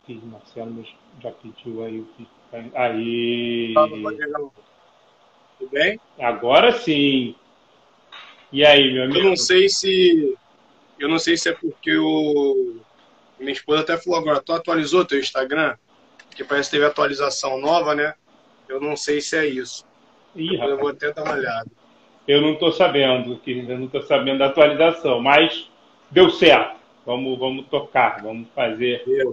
que o Marcelo já pediu aí. Fala, Aí, Rodrigão. Tudo bem? agora sim. E aí, meu Eu não amigo? sei se eu não sei se é porque minha esposa até falou agora, tu atualizou teu Instagram? Porque parece que teve atualização nova, né? Eu não sei se é isso. Ih, Depois eu rapaz, vou até dar uma olhada. eu não estou sabendo, querida, eu não estou sabendo da atualização, mas deu certo. Vamos tocar, vamos fazer Deu.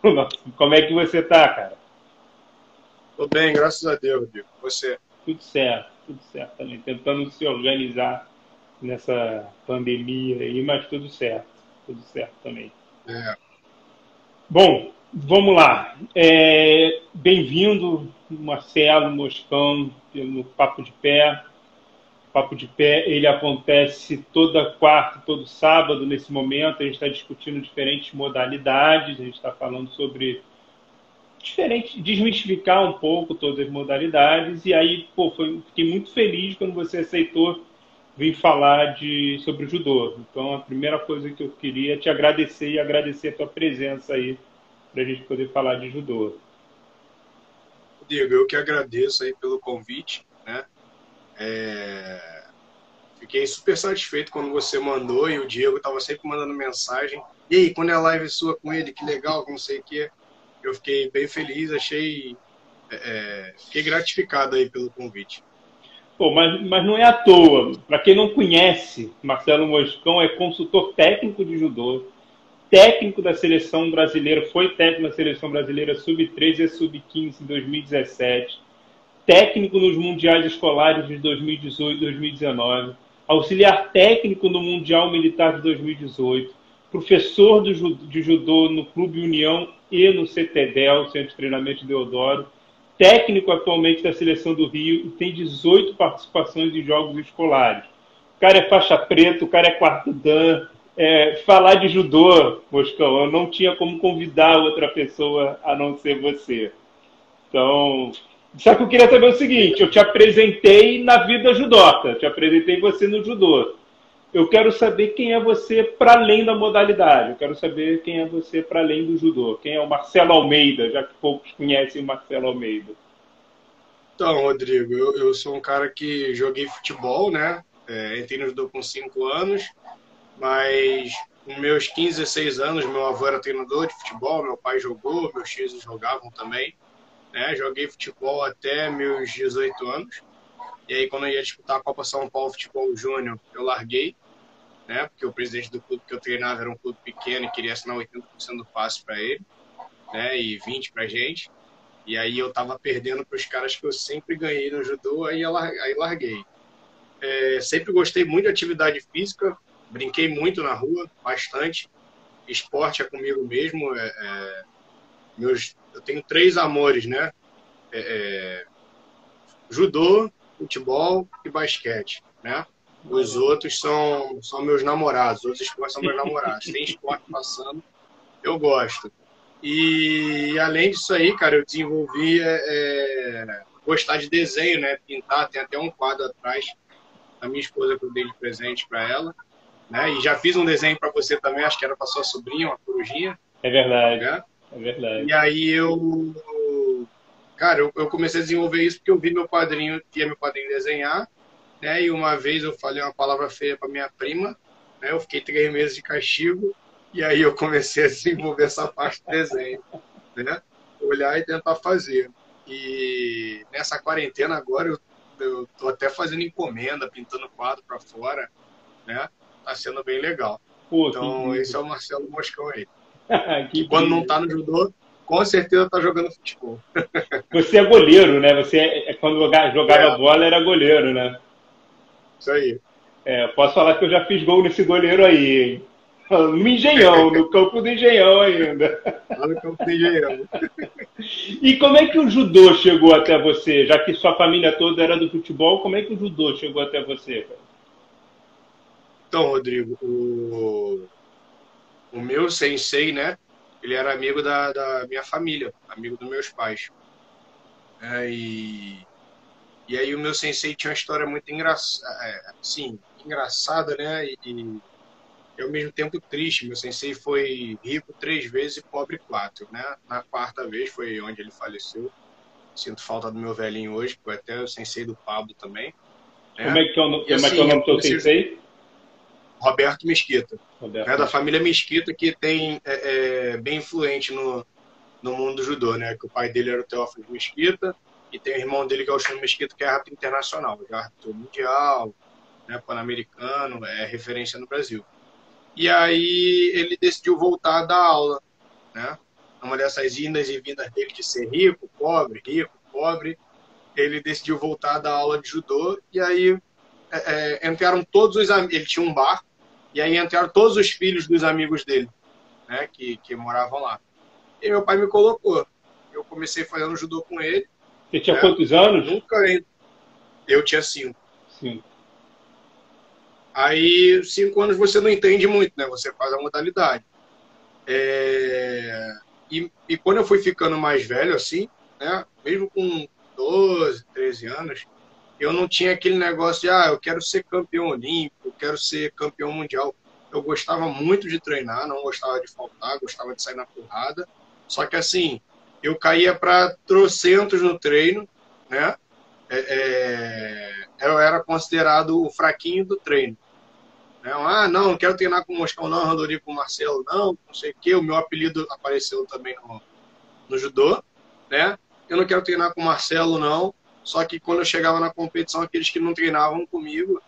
o nosso. Como é que você tá, cara? Tô bem, graças a Deus, Rodrigo. Você? Tudo certo também. Tentando se organizar nessa pandemia aí, mas tudo certo também. É, Bom, vamos lá. Bem-vindo, Marcelo Moscão, no Papo de Pé. Papo de Pé, ele acontece toda quarta, todo sábado, nesse momento. A gente está discutindo diferentes modalidades, a gente está falando sobre diferente, desmistificar um pouco todas as modalidades. E aí, pô, fiquei muito feliz quando você aceitou vir falar sobre o judô. Então, a primeira coisa que eu queria é te agradecer e agradecer a tua presença aí para a gente poder falar de judô. Rodrigo, eu que agradeço aí pelo convite, né? Fiquei super satisfeito quando você mandou e o Diego estava sempre mandando mensagem. E aí, quando é a live sua com ele, que legal, que não sei o quê. Eu fiquei bem feliz, fiquei gratificado aí pelo convite. Pô, mas não é à toa. Para quem não conhece, Marcelo Moscão é consultor técnico de judô, técnico da seleção brasileira, foi técnico da seleção brasileira sub-13 e sub-15 em 2017, técnico nos mundiais escolares de 2018 e 2019, auxiliar técnico no Mundial Militar de 2018, professor de judô no Clube União e no CTDEL, Centro de Treinamento de Deodoro, técnico atualmente da Seleção do Rio e tem 18 participações em jogos escolares. O cara é faixa preta, o cara é quarto dan. Falar de judô, Moscão, eu não tinha como convidar outra pessoa a não ser você. Então, só que eu queria saber o seguinte: eu te apresentei na vida judoca, te apresentei você no judô. Eu quero saber quem é você para além da modalidade. Eu quero saber quem é você para além do judô. Quem é o Marcelo Almeida, já que poucos conhecem o Marcelo Almeida. Então, Rodrigo, eu sou um cara que joguei futebol, né? Entrei no judô com 5 anos, mas com meus 15, 16 anos, meu avô era treinador de futebol, meu pai jogou, meus tios jogavam também, né? Joguei futebol até meus 18 anos, e aí quando eu ia disputar a Copa São Paulo Futebol Júnior, eu larguei, né? Porque o presidente do clube que eu treinava era um clube pequeno e queria assinar 80% do passe para ele, né? E 20% para gente. E aí eu tava perdendo para os caras que eu sempre ganhei no judô, aí larguei. Sempre gostei muito de atividade física, brinquei muito na rua, bastante. Esporte é comigo mesmo. Eu tenho três amores, né? Judô, futebol e basquete, né? Os outros são meus namorados, os outros esportes são meus namorados. Tem esporte passando, eu gosto. E além disso aí, cara, eu desenvolvi gostar de desenho, né? Pintar, tem até um quadro atrás da minha esposa que eu dei de presente para ela, né? E já fiz um desenho para você também, acho que era para sua sobrinha, uma corujinha, É verdade, né? é verdade. E aí cara, eu comecei a desenvolver isso porque eu vi via meu padrinho desenhar, né? E uma vez eu falei uma palavra feia para minha prima, né? Eu fiquei 3 meses de castigo e aí eu comecei a desenvolver essa parte do desenho, né? Olhar e tentar fazer. E nessa quarentena agora eu tô até fazendo encomenda, pintando quadro para fora, né? Tá sendo bem legal. Pô, que Então, esse incrível. é o Marcelo Moscão aí. Que Que quando não incrível. tá no judô, com certeza tá jogando futebol. Você é goleiro, né? Você, quando jogava É, bola, era goleiro, né? isso aí. Posso falar que eu já fiz gol nesse goleiro aí, hein? No Engenhão, no campo do Engenhão ainda. Lá no Campo do Engenhão. E como é que o judô chegou até você? Já que sua família toda era do futebol, como é que o judô chegou até você, cara? Então, Rodrigo, o meu sensei, né? Ele era amigo da minha família, amigo dos meus pais. E aí o meu sensei tinha uma história muito engraçada, sim, engraçada, né? e ao mesmo tempo triste. Meu sensei foi rico 3 vezes e pobre 4, né? Na 4ª vez foi onde ele faleceu. Sinto falta do meu velhinho hoje, que foi até o sensei do Pablo também, Como né? é que é o, E como é que é o assim, nome do teu sensei? Roberto Mesquita, Roberto. né? Da família Mesquita, que tem bem influente no mundo do judô, né? Que o pai dele era o Teófilo Mesquita, e tem o irmão dele que é o Chino Mesquita, que é árbitro internacional, já árbitro mundial, né? Pan-americano, é referência no Brasil. E aí ele decidiu voltar a dar aula, né? Uma dessas indas e vindas dele de ser rico, pobre, ele decidiu voltar a dar aula de judô, e aí entraram todos os amigos, ele tinha um bar, e aí entraram todos os filhos dos amigos dele, né, que moravam lá. E meu pai me colocou. Eu comecei fazendo judô com ele. Você tinha Né? quantos anos? Eu tinha 5. Sim. Aí, 5 anos você não entende muito, né? Você faz a modalidade. E quando eu fui ficando mais velho, assim, né? Mesmo com 12, 13 anos, eu não tinha aquele negócio de, eu quero ser campeão olímpico, eu quero ser campeão mundial. Eu gostava muito de treinar, não gostava de faltar, gostava de sair na porrada. Só que, assim, eu caía para trocentos no treino, né? Eu era considerado o fraquinho do treino. Né? Não quero treinar com o Moscão, não, Rodrigo, com o Marcelo, não sei o quê. O meu apelido apareceu também no judô, né? Eu não quero treinar com o Marcelo, não. Só que quando eu chegava na competição, aqueles que não treinavam comigo,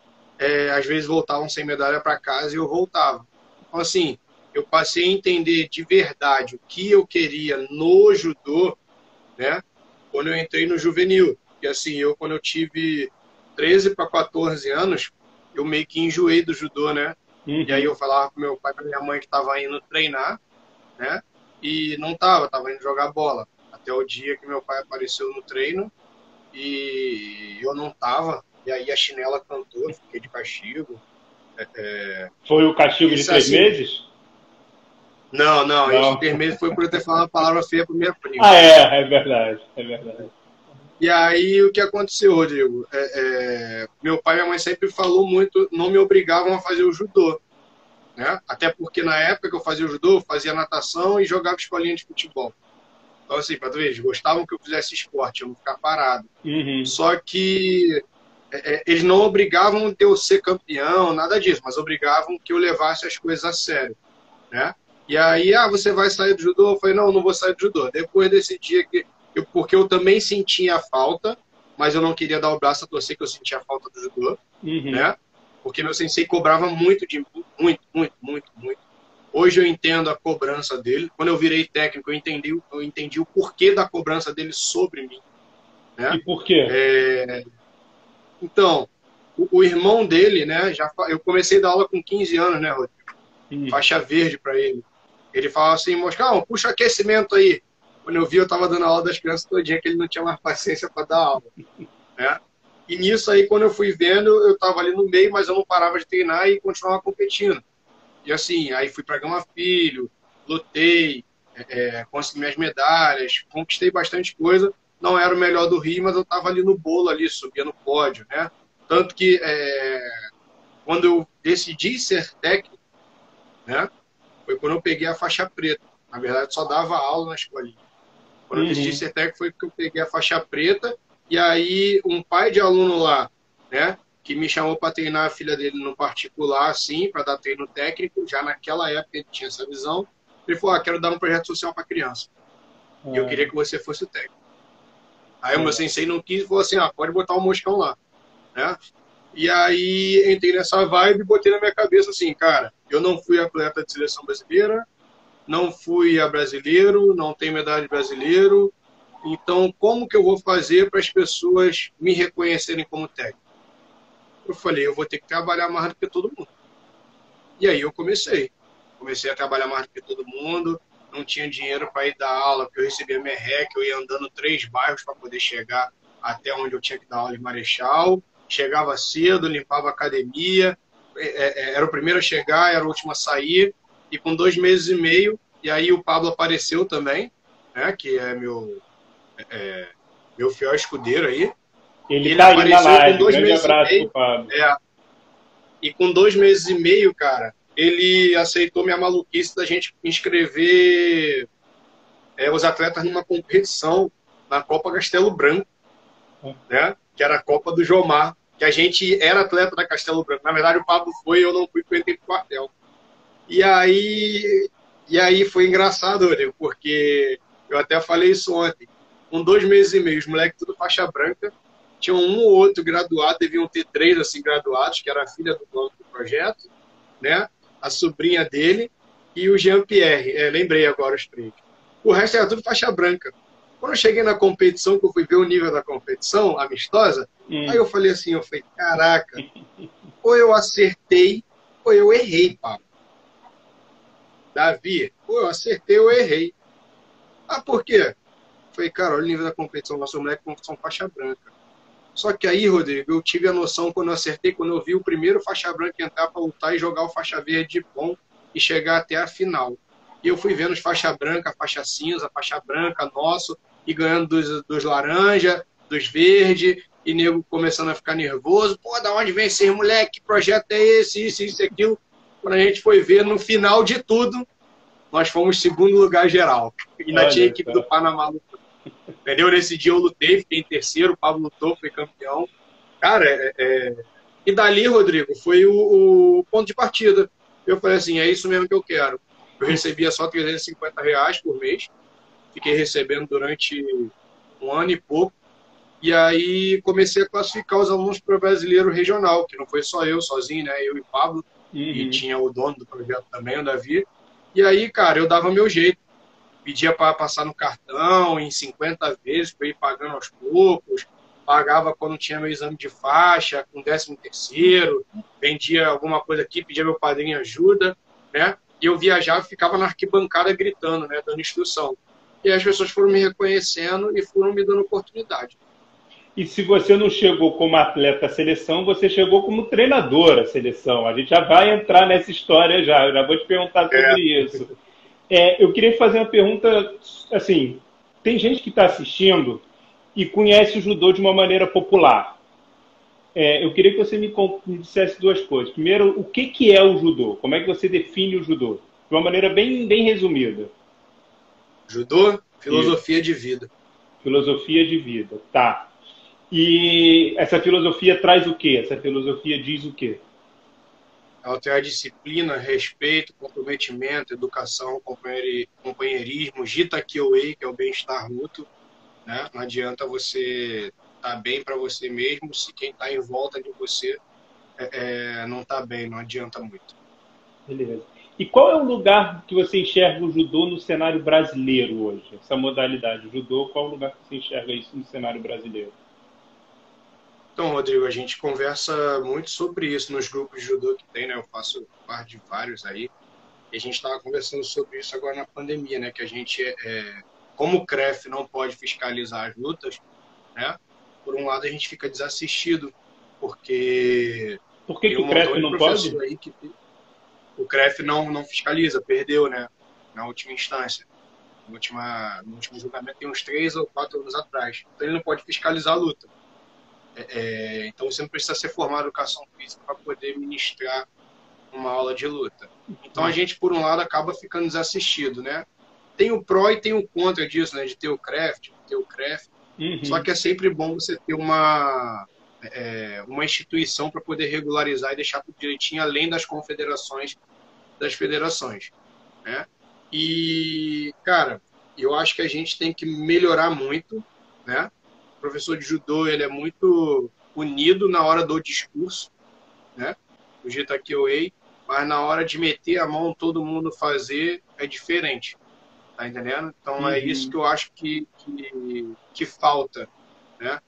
às vezes voltavam sem medalha para casa e eu voltava. Então, assim, eu passei a entender de verdade o que eu queria no judô, né? Quando eu entrei no juvenil. E assim, quando eu tive 13 para 14 anos, eu meio que enjoei do judô, né? Uhum. E aí eu falava com meu pai e com minha mãe que estava indo treinar, né? E não estava indo jogar bola. Até o dia que meu pai apareceu no treino e eu não estava. E aí a chinela cantou, fiquei de castigo. Foi o castigo de 3 assim, meses? Não, esse 3 meses foi por eu ter falado uma palavra feia para minha prima. É verdade, é verdade. E aí, o que aconteceu, Rodrigo? Meu pai e minha mãe sempre falou muito, não me obrigavam a fazer o judô. Né? Até porque na época que eu fazia o judô, eu fazia natação e jogava escolinha de futebol. Então, assim, para tu ver, eles gostavam que eu fizesse esporte, eu não ficar parado. Uhum. Só que eles não obrigavam de eu ser campeão, nada disso, mas obrigavam que eu levasse as coisas a sério. Né? E aí, você vai sair do judô? Eu falei, não vou sair do judô. Depois desse dia porque eu também sentia a falta, mas eu não queria dar o braço a torcer que eu sentia a falta do judô, né? Porque meu sensei cobrava muito de mim, muito. Hoje eu entendo a cobrança dele. Quando eu virei técnico, eu entendi o porquê da cobrança dele sobre mim. Né? E por quê? Então, o irmão dele, né? Eu comecei a dar aula com 15 anos, né, Rodrigo? Faixa verde para ele. Ele falava assim, Moscão, puxa aquecimento aí. Quando eu vi, eu estava dando aula das crianças todo dia, que ele não tinha mais paciência para dar aula. Né? E nisso aí, quando eu fui vendo, eu estava ali no meio, mas eu não parava de treinar e continuava competindo. E assim, aí fui para Gama Filho, lutei, consegui minhas medalhas, conquistei bastante coisa. Não era o melhor do Rio, mas eu estava ali no bolo, ali, subia no pódio. Né? Tanto que quando eu decidi ser técnico, né, foi quando eu peguei a faixa preta. Na verdade, eu só dava aula na escolinha. Quando eu decidi ser técnico foi porque eu peguei a faixa preta e aí um pai de aluno lá, né, que me chamou para treinar a filha dele no particular, assim, para dar treino técnico, já naquela época ele tinha essa visão. Ele falou, quero dar um projeto social para criança. E eu queria que você fosse o técnico. Aí o meu sensei não quis e falou assim, pode botar o Moscão lá. Né? E aí entrei nessa vibe e botei na minha cabeça assim, cara, eu não fui atleta de seleção brasileira, não fui a brasileiro, não tenho medalha de brasileiro. Então, como que eu vou fazer para as pessoas me reconhecerem como técnico? Eu falei, eu vou ter que trabalhar mais do que todo mundo. E aí eu comecei. Comecei a trabalhar mais do que todo mundo. Não tinha dinheiro para ir dar aula, porque eu recebia merreca, eu ia andando 3 bairros para poder chegar até onde eu tinha que dar aula em Marechal. Chegava cedo, limpava a academia. Era o primeiro a chegar, era o último a sair. E com 2 meses e meio, e aí o Pablo apareceu também, né, que é meu fiel escudeiro aí. Ele apareceu com 2 grande meses abraço e meio. pro Pablo. E com 2 meses e meio, cara, ele aceitou minha maluquice da gente inscrever os atletas numa competição na Copa Castelo Branco, né? Que era a Copa do Jomar, que a gente era atleta da Castelo Branco. Na verdade, o Pablo foi, eu não fui, porque eu entrei pro quartel. E aí foi engraçado, Rodrigo, porque eu até falei isso ontem. Com 2 meses e meio, os moleques tudo faixa branca, tinham um ou outro graduado, deviam ter 3 assim graduados, que era a filha do dono do projeto, né? A sobrinha dele e o Jean-Pierre. Lembrei agora os 3. O resto era tudo faixa branca. Quando eu cheguei na competição, que eu fui ver o nível da competição, amistosa, aí eu falei assim, caraca, ou eu acertei, ou eu errei, Pablo. Davi, ou eu acertei ou eu errei. Ah, por quê? Falei, cara, olha o nível da competição, nosso moleque são faixa branca. Só que aí, Rodrigo, eu tive a noção quando eu acertei, quando eu vi o primeiro faixa branca entrar para lutar e jogar o faixa verde bom e chegar até a final. E eu fui vendo os faixa branca, faixa cinza, faixa branca, nosso, e ganhando dos laranja, dos verde, e nego começando a ficar nervoso. Pô, da onde vem esse moleque? Que projeto é esse? Isso, aquilo. Quando a gente foi ver, no final de tudo, nós fomos segundo lugar geral. E ainda tinha a equipe do Panamá lutando. Entendeu? Nesse dia eu lutei, fiquei em terceiro, o Pablo lutou, foi campeão. Cara, e dali, Rodrigo, foi o ponto de partida. Eu falei assim, é isso mesmo que eu quero. Eu recebia só R$350 por mês. Fiquei recebendo durante 1 ano e pouco. E aí comecei a classificar os alunos para o brasileiro regional, que não foi só eu sozinho, né? Eu e o Pablo. E tinha o dono do projeto também, o Davi. E aí, cara, eu dava meu jeito. Pedia para passar no cartão em 50 vezes, para ir pagando aos poucos. Pagava quando tinha meu exame de faixa, com 13º. Vendia alguma coisa aqui, pedia meu padrinho ajuda, né? E eu viajava e ficava na arquibancada gritando, né? Dando instrução. E aí as pessoas foram me reconhecendo e foram me dando oportunidade. E se você não chegou como atleta à seleção, você chegou como treinador à seleção. A gente já vai entrar nessa história já vou te perguntar sobre isso. Eu queria fazer uma pergunta, assim, tem gente que está assistindo e conhece o judô de uma maneira popular. Eu queria que você me dissesse 2 coisas. Primeiro, o que é o judô? Como é que você define o judô? De uma maneira bem resumida. Judô, filosofia de vida. Filosofia de vida, tá. E essa filosofia traz o quê? Essa filosofia diz o quê? Ela tem a disciplina, respeito, comprometimento, educação, companheirismo, Jita Kyoei, que é o bem-estar mútuo. Né? Não adianta você estar bem para você mesmo se quem está em volta de você não está bem, não adianta muito. Beleza. E qual é o lugar que você enxerga o judô no cenário brasileiro hoje? Essa modalidade, o judô, qual é o lugar que você enxerga isso no cenário brasileiro? Então, Rodrigo, a gente conversa muito sobre isso nos grupos de judô que tem, né? Eu faço parte de vários aí. E a gente estava conversando sobre isso agora na pandemia, né? Que a gente, como o CREF não pode fiscalizar as lutas, né? Por um lado, a gente fica desassistido, porque... Por que o CREF não pode? Aí que o CREF não fiscaliza, perdeu, né? Na última instância. No último julgamento, tem uns 3 ou 4 anos atrás. Então, ele não pode fiscalizar a luta. Então você não precisa ser formado em educação física para poder ministrar uma aula de luta. Então a gente, por um lado, acaba ficando desassistido, né? Tem o pró e tem o contra disso, né? De ter o CREF, de ter o CREF. Só que é sempre bom você ter uma instituição para poder regularizar e deixar tudo direitinho, além das confederações, das federações, né? E, cara, eu acho que a gente tem que melhorar muito, né? O professor de judô, ele é muito unido na hora do discurso, né? O Jita Kyoei, mas na hora de meter a mão, todo mundo fazer, é diferente. Tá entendendo? Então é isso que eu acho que falta, né?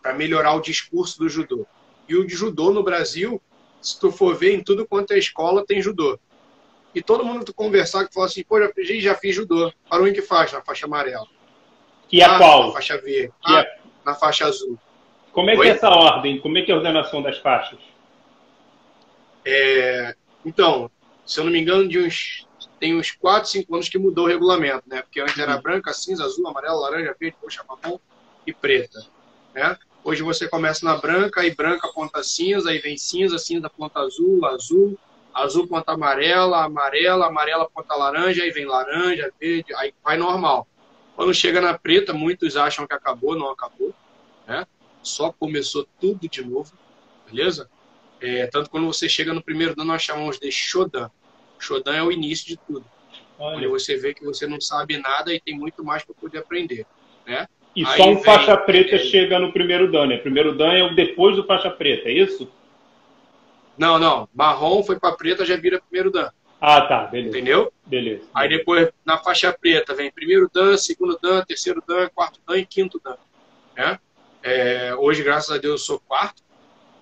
Para melhorar o discurso do judô. E o de judô no Brasil, se tu for ver, em tudo quanto é escola tem judô. E todo mundo que tu conversar que fala assim, pô, já fiz judô. Para o que faz? Na faixa amarela. Que é qual? Na faixa verde. Na faixa azul. Como é que é essa ordem? Como é que é a ordenação das faixas? Então, se eu não me engano, tem uns 4, 5 anos que mudou o regulamento, né? Porque antes era branca, cinza, azul, amarelo, laranja, verde, roxa, marrom e preta, né? Hoje você começa na branca, aí branca, ponta cinza, aí vem cinza, cinza, ponta azul, azul, azul ponta amarela, amarela, amarela ponta laranja, aí vem laranja, verde, aí vai normal. Quando chega na preta, muitos acham que acabou, não acabou, né? Só começou tudo de novo, beleza? Tanto quando você chega no primeiro dan, nós chamamos de Shodan. Shodan é o início de tudo. Olha. Onde você vê que você não sabe nada e tem muito mais para poder aprender, né? E aí só um faixa preta chega no primeiro dan, né? Primeiro dan é o depois do faixa preta, é isso? Não, não. Marrom foi para preta, já vira primeiro dan. Ah, tá, beleza. Entendeu? Beleza. Aí depois, na faixa preta, vem primeiro dan, segundo dan, terceiro dan, quarto dan e quinto dan. Né? Hoje, graças a Deus, eu sou quarto.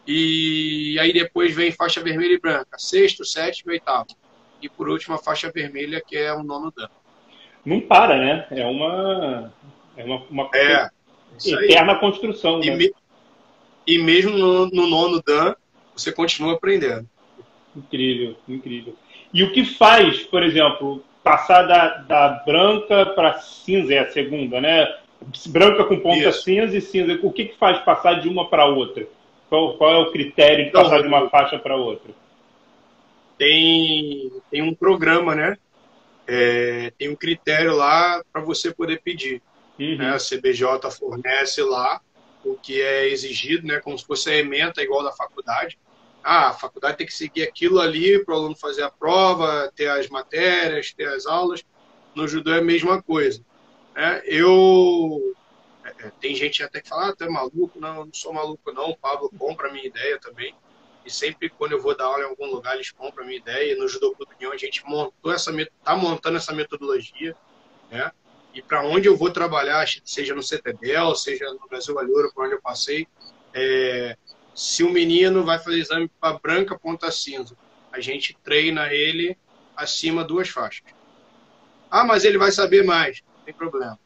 E aí depois vem faixa vermelha e branca. Sexto, sétimo e oitavo. E por último, a faixa vermelha, que é o nono dan. Não para, né? É uma eterna construção. Né? E mesmo no nono dan, você continua aprendendo. Incrível, incrível. E o que faz, por exemplo, passar da branca para cinza, é a segunda, né? Branca com ponta cinza e cinza. O que faz passar de uma para outra? Qual é o critério de passar de uma faixa para outra? Tem um programa, né? Tem um critério lá para você poder pedir. Uhum. Né? A CBJ fornece lá o que é exigido, né? Como se fosse a ementa igual da faculdade. A faculdade tem que seguir aquilo ali para o aluno fazer a prova, ter as matérias, ter as aulas. No judô é a mesma coisa. Né? Tem gente até que fala, tu é maluco? Não, eu não sou maluco não. O Pablo compra a minha ideia também. E sempre quando eu vou dar aula em algum lugar, eles compram a minha ideia. E no Judô Clube União a gente está montando essa metodologia. Né? E para onde eu vou trabalhar, seja no CTDEL, seja no Brasil Valor, por onde eu passei, se o menino vai fazer exame para branca, ponta cinza, a gente treina ele acima 2 faixas. Ah, mas ele vai saber mais. Não tem problema.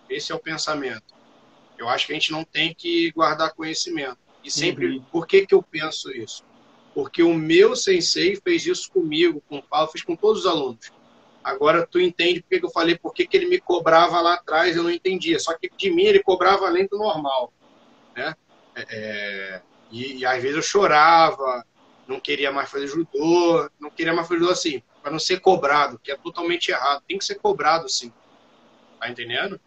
Esse é o pensamento. Eu acho que a gente não tem que guardar conhecimento. E sempre, por que eu penso isso? Porque o meu sensei fez isso comigo, com o Paulo, fez com todos os alunos. Agora tu entende por que eu falei, por que ele me cobrava lá atrás, eu não entendia. Só que de mim ele cobrava além do normal. Né? E às vezes eu chorava, não queria mais fazer judô, não queria mais fazer judô assim, para não ser cobrado, que é totalmente errado. Tem que ser cobrado, sim. Tá entendendo?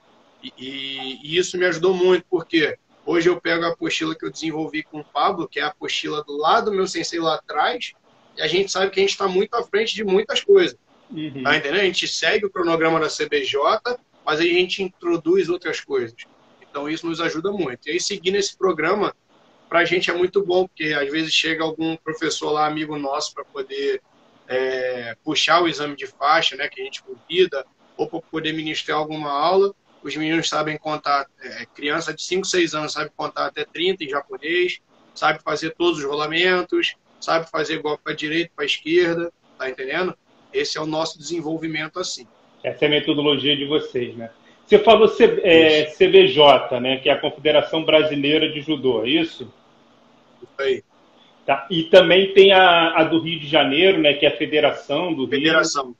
E isso me ajudou muito, porque hoje eu pego a apostila que eu desenvolvi com o Pablo, que é a apostila do lado do meu sensei lá atrás, e a gente sabe que a gente está muito à frente de muitas coisas. Uhum. Tá entendendo? A gente segue o cronograma da CBJ, mas aí a gente introduz outras coisas. Então isso nos ajuda muito. E aí seguindo esse programa, para a gente é muito bom, porque às vezes chega algum professor lá, amigo nosso, para poder puxar o exame de faixa, né, que a gente convida, ou para poder ministrar alguma aula. Os meninos sabem contar, criança de 5, 6 anos sabe contar até 30 em japonês, sabe fazer todos os rolamentos, sabe fazer golpe para a direita, para a esquerda, tá entendendo? Esse é o nosso desenvolvimento assim. Essa é a metodologia de vocês, né? Você falou CBJ, né, que é a Confederação Brasileira de Judô, é isso? Isso aí. Tá. E também tem a do Rio de Janeiro, né, que é a Federação do Rio. Federação.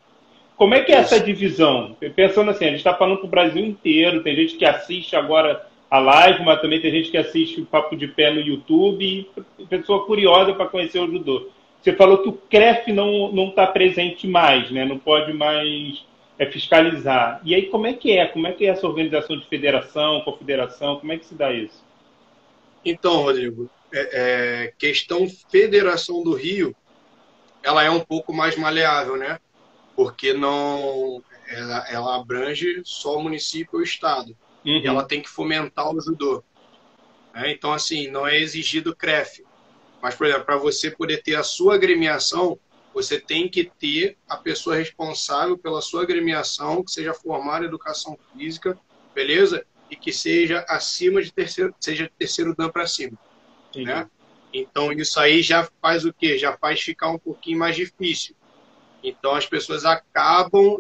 Como é que é essa divisão? Pensando assim, a gente está falando para o Brasil inteiro, tem gente que assiste agora a live, mas também tem gente que assiste o Papo de Pé no YouTube e pessoa curiosa para conhecer o judô. Você falou que o CREF não está presente mais, né? Não pode mais fiscalizar. E aí como é que é? Como é que é essa organização de federação, confederação? Como é que se dá isso? Então, Rodrigo, questão Federação do Rio, ela é um pouco mais maleável, né? Porque ela abrange só o município ou o estado. Uhum. E ela tem que fomentar o judô. Né? Então, assim, não é exigido CREF. Mas, por exemplo, para você poder ter a sua agremiação, você tem que ter a pessoa responsável pela sua agremiação, que seja formada em educação física, beleza? E que seja acima de terceiro dan para cima. Né? Então, isso aí já faz o quê? Já faz ficar um pouquinho mais difícil. Então, as pessoas acabam,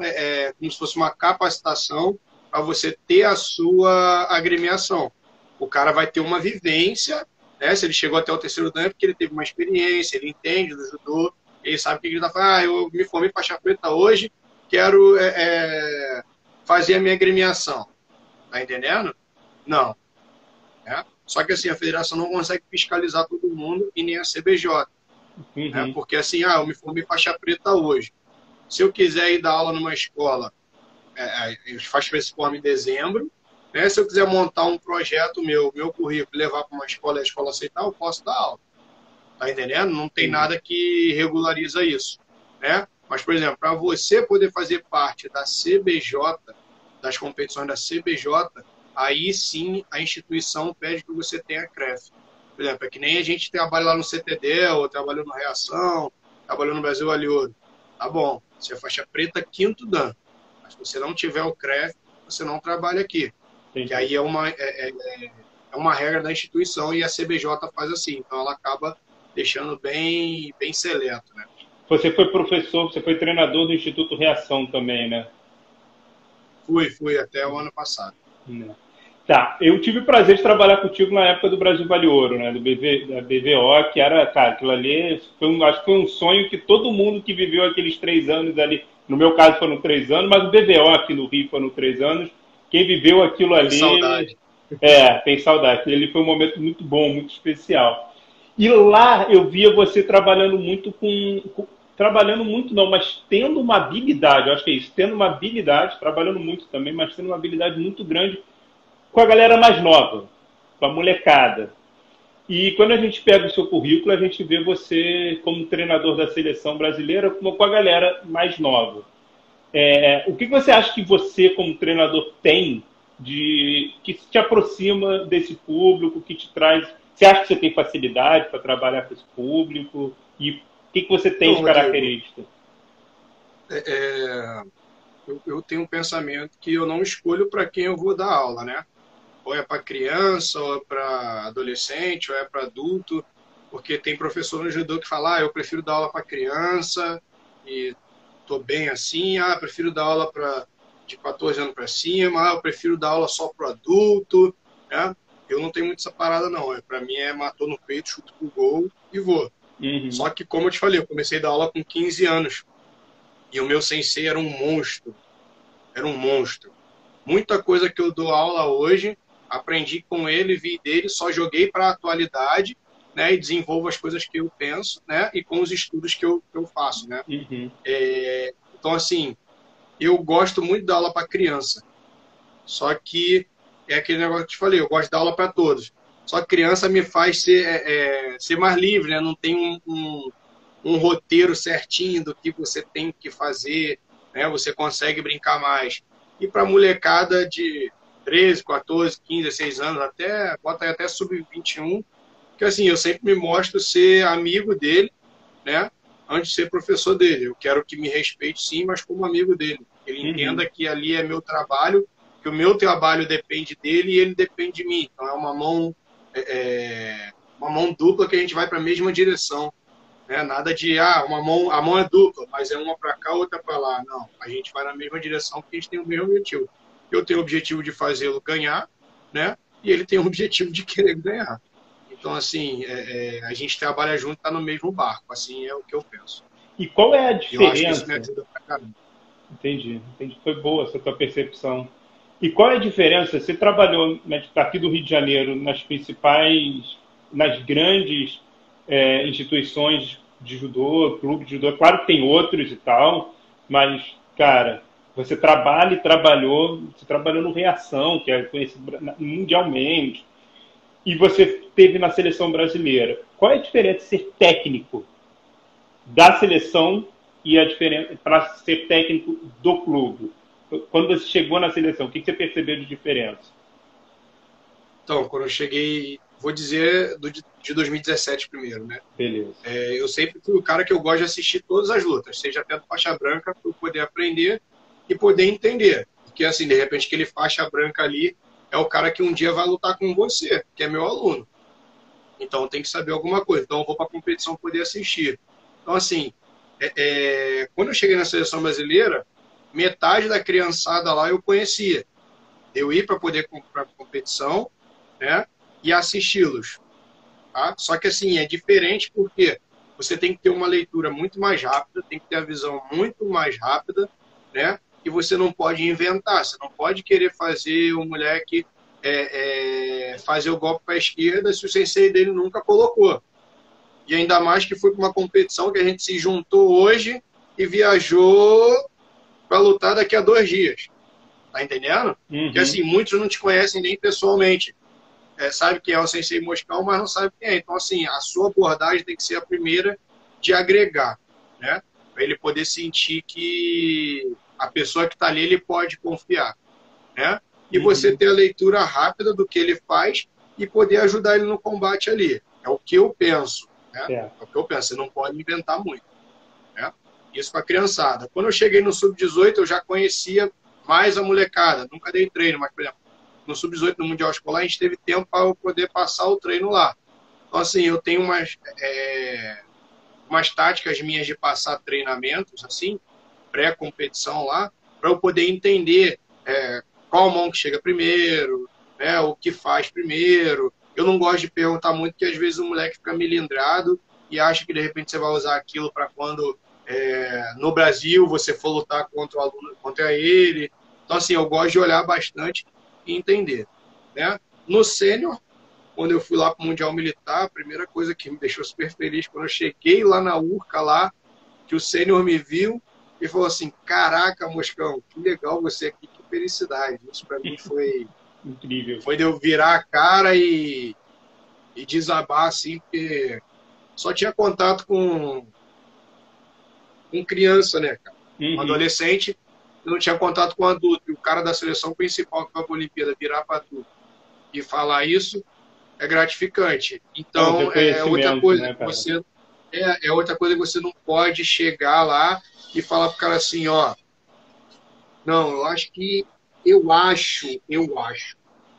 como se fosse uma capacitação para você ter a sua agremiação. O cara vai ter uma vivência, né? Se ele chegou até o terceiro dan, é porque ele teve uma experiência, ele entende do judô, ele sabe o que ele está falando. Eu me formei faixa preta hoje, quero fazer a minha agremiação. Tá entendendo? Não. Só que assim, a federação não consegue fiscalizar todo mundo e nem a CBJ. Né? Uhum. Porque assim, eu me formei faixa preta hoje. Se eu quiser ir dar aula numa escola, faixa preta se forma em dezembro, né? Se eu quiser montar um projeto meu currículo, levar para uma escola e a escola aceitar, eu posso dar aula. Tá entendendo? Não tem Entendi. nada que regulariza isso, né? Mas, por exemplo, para você poder fazer parte da CBJ, das competições da CBJ, aí sim a instituição pede que você tenha CREF. Por exemplo, é que nem a gente trabalha lá no CTD, ou trabalhou no Reação, trabalhou no Brasil Aliouro. Tá bom, você é faixa preta, quinto dan. Mas se você não tiver o CREF, você não trabalha aqui. Que Entendi. aí é uma regra da instituição e a CBJ faz assim. Então ela acaba deixando bem seleto, né? Você foi professor, você foi treinador do Instituto Reação também, né? Fui até o ano passado. Né. Tá, eu tive o prazer de trabalhar contigo na época do Brasil Vale Ouro, né? Da BVO, que era, cara, aquilo ali acho que foi um sonho que todo mundo que viveu aqueles 3 anos ali, no meu caso foram 3 anos, mas o BVO aqui no Rio foram 3 anos. Quem viveu aquilo Tem ali, saudade. tem saudade. Ele foi um momento muito bom, muito especial. E lá eu via você trabalhando muito trabalhando muito não, mas tendo uma habilidade, eu acho que é isso, tendo uma habilidade, trabalhando muito também, mas tendo uma habilidade muito grande com a galera mais nova, com a molecada. E quando a gente pega o seu currículo, a gente vê você como treinador da seleção brasileira como com a galera mais nova. O que você acha que você, como treinador, tem que te aproxima desse público, que te traz... Você acha que você tem facilidade para trabalhar com esse público? E o que você tem Então, de Rodrigo, característica? é, eu tenho um pensamento que eu não escolho para quem eu vou dar aula, né? Ou é para criança, ou é para adolescente, ou é para adulto, porque tem professor no judô que fala, eu prefiro dar aula para criança e tô bem assim, eu prefiro dar aula para de 14 anos para cima, eu prefiro dar aula só para adulto, né? Eu não tenho muito essa parada não, para mim matou no peito, chuto pro gol e vou. Uhum. Só que como eu te falei, eu comecei a dar aula com 15 anos e o meu sensei era um monstro, era um monstro. Muita coisa que eu dou aula hoje, aprendi com ele, vi dele, só joguei para a atualidade, né, e desenvolvo as coisas que eu penso, né, e com os estudos que eu faço, né. Uhum. Então, assim, eu gosto muito da aula para criança, só que é aquele negócio que eu te falei, eu gosto de dar aula para todos. Só que criança me faz ser mais livre, né, não tem um roteiro certinho do que você tem que fazer, né, você consegue brincar mais. E para molecada de 13, 14, 15, 16 anos, bota aí até sub-21, que assim, eu sempre me mostro ser amigo dele, né? Antes de ser professor dele. Eu quero que me respeite sim, mas como amigo dele. Que ele Uhum. entenda que ali é meu trabalho, que o meu trabalho depende dele e ele depende de mim. Então é uma mão dupla que a gente vai para a mesma direção. Né? Nada de, a mão é dupla, mas é uma para cá, outra para lá. Não, a gente vai na mesma direção porque a gente tem o mesmo objetivo. Eu tenho o objetivo de fazê-lo ganhar, né? E ele tem o objetivo de querer ganhar. Então, assim, a gente trabalha junto, está no mesmo barco. Assim é o que eu penso. E qual é a E eu acho que isso me diferença? ajuda pra caramba. Entendi, entendi. Foi boa essa tua percepção. E qual é a diferença? Você trabalhou, né, aqui do Rio de Janeiro nas principais, nas grandes instituições de judô, clube de judô. Claro que tem outros e tal, mas, cara, você trabalhou no Reação, que é conhecido mundialmente, e você teve na seleção brasileira. Qual é a diferença de ser técnico da seleção e a diferença para ser técnico do clube? Quando você chegou na seleção, o que você percebeu de diferença? Então, quando eu cheguei, vou dizer de 2017 primeiro, né? Beleza. Eu sempre fui o cara que eu gosto de assistir todas as lutas, seja até do faixa branca, para eu poder aprender e poder entender. Porque, assim, de repente, aquele faixa branca ali é o cara que um dia vai lutar com você, que é meu aluno. Então, tem que saber alguma coisa. Então, eu vou para a competição poder assistir. Então, assim, quando eu cheguei na seleção brasileira, metade da criançada lá eu conhecia. Eu ir para poder para a competição, né, e assisti-los. Tá? Só que, assim, é diferente porque você tem que ter uma leitura muito mais rápida, tem que ter a visão muito mais rápida, né? E você não pode inventar, você não pode querer fazer o moleque fazer o golpe para a esquerda se o sensei dele nunca colocou. E ainda mais que foi para uma competição que a gente se juntou hoje e viajou para lutar daqui a 2 dias. Tá entendendo? Porque assim, muitos não te conhecem nem pessoalmente. Sabe quem é o Sensei Moscão, mas não sabe quem é. Então, assim, a sua abordagem tem que ser a primeira de agregar, né? Para ele poder sentir que a pessoa que está ali, ele pode confiar, né? E você ter a leitura rápida do que ele faz e poder ajudar ele no combate ali. É o que eu penso, né? É o que eu penso. Você não pode inventar muito, né? Isso com a criançada. Quando eu cheguei no Sub-18, eu já conhecia mais a molecada. Nunca dei treino, mas, por exemplo, no Sub-18, no Mundial Escolar, a gente teve tempo para eu poder passar o treino lá. Então, assim, eu tenho umas táticas minhas de passar treinamentos, assim, pré-competição lá, para eu poder entender qual mão que chega primeiro, né, o que faz primeiro. Eu não gosto de perguntar muito, porque às vezes o moleque fica melindrado e acha que de repente você vai usar aquilo para quando no Brasil você for lutar contra o aluno, contra ele. Então, assim, eu gosto de olhar bastante e entender, né? No sênior, quando eu fui lá para o Mundial Militar, a primeira coisa que me deixou super feliz, quando eu cheguei lá na Urca, lá, que o sênior me viu e falou assim, caraca, Moscão, que legal você aqui, que felicidade. Isso para mim foi incrível. Foi de eu virar a cara e desabar, assim, porque só tinha contato com criança, né, cara? Um adolescente, não tinha contato com adulto. E o cara da seleção principal que vai para a Olimpíada virar para tu e falar isso é gratificante. Então, é outra coisa, né, que você outra coisa que você não pode chegar lá e falar pro cara assim, ó, não, eu acho.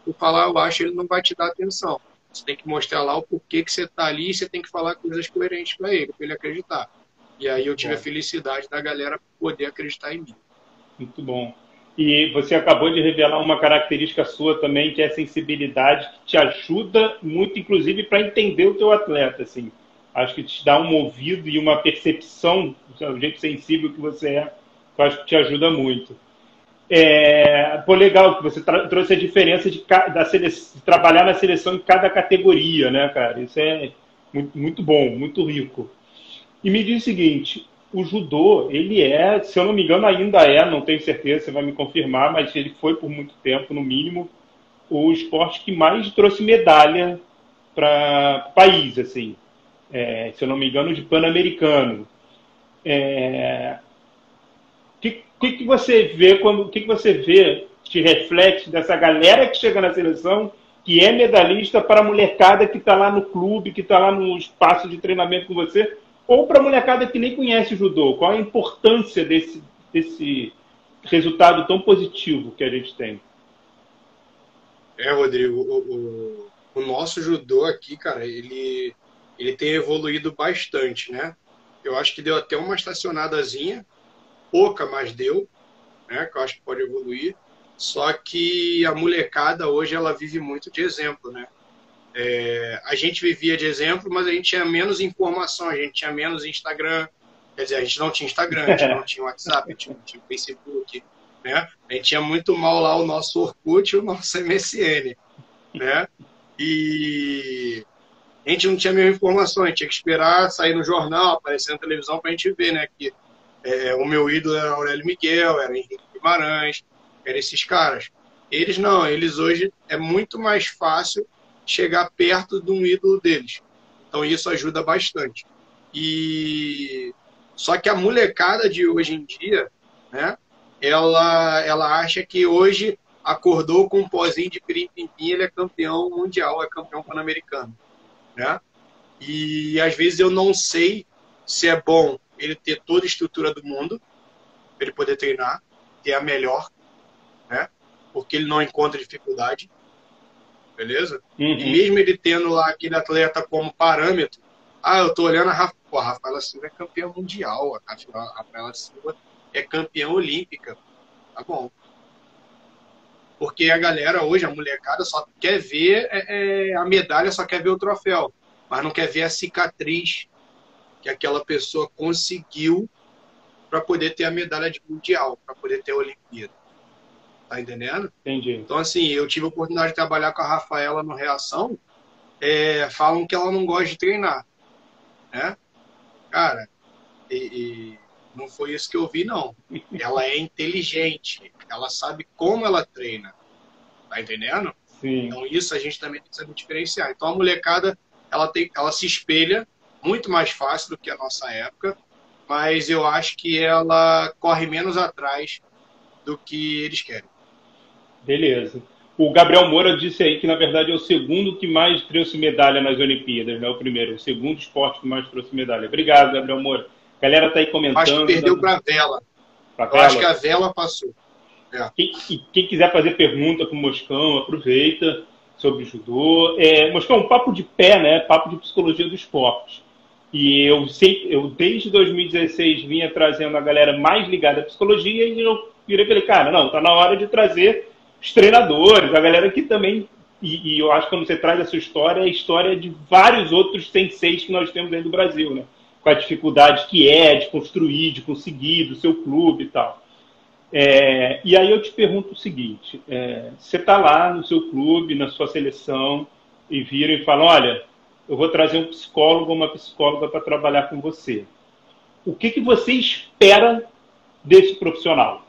Por falar eu acho, ele não vai te dar atenção. Você tem que mostrar lá o porquê que você tá ali e você tem que falar coisas coerentes para ele acreditar. E aí eu tive a felicidade da galera poder acreditar em mim. Muito bom. E você acabou de revelar uma característica sua também, que é a sensibilidade, que te ajuda muito, inclusive, para entender o teu atleta, assim. Acho que te dá um ouvido e uma percepção, do jeito sensível que você é, que eu acho que te ajuda muito. Pô, legal que você trouxe a diferença de trabalhar na seleção em cada categoria, né, cara? Isso é muito, muito bom, muito rico. E me diz o seguinte, o judô, ele se eu não me engano, ainda não tenho certeza, você vai me confirmar, mas ele foi por muito tempo, no mínimo, o esporte que mais trouxe medalha para o país, assim. Se eu não me engano, de Pan-Americano. Que você vê que você vê te reflete dessa galera que chega na seleção, que é medalhista, para a molecada que está lá no clube, que está lá no espaço de treinamento com você, ou para a molecada que nem conhece o judô? Qual a importância desse resultado tão positivo que a gente tem? Rodrigo, o nosso judô aqui, cara, ele tem evoluído bastante, né? Eu acho que deu até uma estacionadazinha, pouca, mas deu, né? Que eu acho que pode evoluir. Só que a molecada hoje, ela vive muito de exemplo, né? A gente vivia de exemplo, mas a gente tinha menos informação, a gente tinha menos Instagram. Quer dizer, a gente não tinha Instagram, a gente não tinha WhatsApp, a gente não tinha Facebook, né? A gente tinha muito mal lá o nosso Orkut e o nosso MSN, né? E a gente não tinha a mesma informação, a gente tinha que esperar sair no jornal, aparecer na televisão para a gente ver, né? Que o meu ídolo era Aurélio Miguel, era Henrique Guimarães, eram esses caras. Eles não, eles hoje é muito mais fácil chegar perto de um ídolo deles. Então isso ajuda bastante. Só que a molecada de hoje em dia, né, ela acha que hoje acordou com um pozinho de pirim-pim-pim, ele é campeão mundial, é campeão pan-americano, né? E às vezes eu não sei se é bom ele ter toda a estrutura do mundo, para ele poder treinar, ter a melhor, né? Porque ele não encontra dificuldade, beleza? E mesmo ele tendo lá aquele atleta como parâmetro, eu tô olhando a Rafaela Silva é campeã mundial, a Rafaela Silva é campeã olímpica, tá bom? Porque a galera hoje, a molecada, só quer ver a medalha, só quer ver o troféu, mas não quer ver a cicatriz que aquela pessoa conseguiu para poder ter a medalha de mundial, para poder ter a Olimpíada. Tá entendendo? Entendi. Então, assim, eu tive a oportunidade de trabalhar com a Rafaela no Reação. Falam que ela não gosta de treinar. né? Cara, não foi isso que eu vi, não. Ela é inteligente, ela sabe como ela treina, tá entendendo? Sim. Então isso a gente também tem que saber diferenciar. Então a molecada, ela se espelha muito mais fácil do que a nossa época, mas eu acho que ela corre menos atrás do que eles querem. Beleza. O Gabriel Moura disse aí que, na verdade, é o segundo que mais trouxe medalha nas Olimpíadas, não é o primeiro. O segundo esporte que mais trouxe medalha. Obrigado, Gabriel Moura. A galera está aí Acho que comentando. perdeu para a vela. Pra Eu acho que vela. a vela passou. É. Quem quiser fazer pergunta para o Moscão, aproveita sobre judô. Moscão, papo de pé, né? Papo de psicologia do esporte. E eu desde 2016 vinha trazendo a galera mais ligada à psicologia e eu virei e falei, cara, não, tá na hora de trazer os treinadores, a galera que também, e eu acho que quando você traz essa história, é a história de vários outros senseis que nós temos dentro do Brasil, né? Com a dificuldade que é de construir, de conseguir, do seu clube e tal. E aí eu te pergunto o seguinte, você está lá no seu clube, na sua seleção, e viram e falam, olha, eu vou trazer um psicólogo ou uma psicóloga para trabalhar com você. O que você espera desse profissional?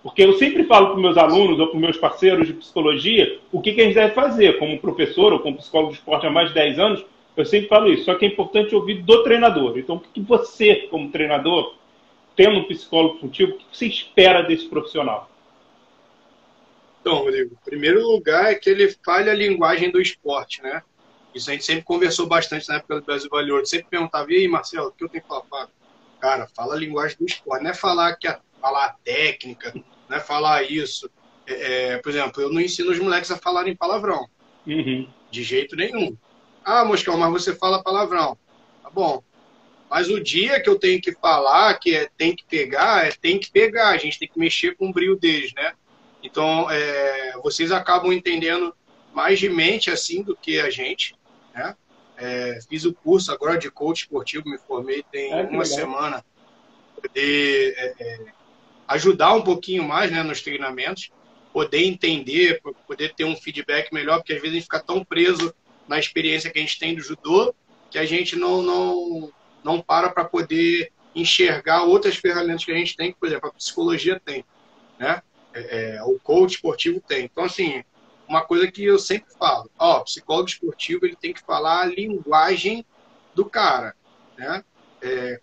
Porque eu sempre falo para meus alunos ou para meus parceiros de psicologia o que a gente deve fazer, como professor ou como psicólogo de esporte há mais de 10 anos, eu sempre falo isso, só que é importante ouvir do treinador. Então, o que você, como treinador, tendo um psicólogo contigo, o que você espera desse profissional? Então, Rodrigo, em primeiro lugar é que ele fale a linguagem do esporte, né? Isso a gente sempre conversou bastante na época do Brasil Vale Ouro. Sempre perguntava, e aí, Marcelo, o que eu tenho que falar? Cara, fala a linguagem do esporte. Não é falar falar a técnica, não é falar isso. Por exemplo, eu não ensino os moleques a falarem palavrão. Uhum. De jeito nenhum. Ah, Moscão, mas você fala palavrão. Tá bom. Mas o dia que eu tenho que falar, tem que pegar, tem que pegar. A gente tem que mexer com o brilho deles, né? Então, vocês acabam entendendo mais de mente assim do que a gente, né? Fiz o curso agora de coach esportivo, me formei tem uma semana, poder ajudar um pouquinho mais, né, nos treinamentos, poder entender, poder ter um feedback melhor, porque às vezes a gente fica tão preso na experiência que a gente tem do judô que a gente não para poder enxergar outras ferramentas que a gente tem, que, por exemplo, a psicologia tem, né? O coach esportivo tem. Então, assim, uma coisa que eu sempre falo, o psicólogo esportivo ele tem que falar a linguagem do cara, né?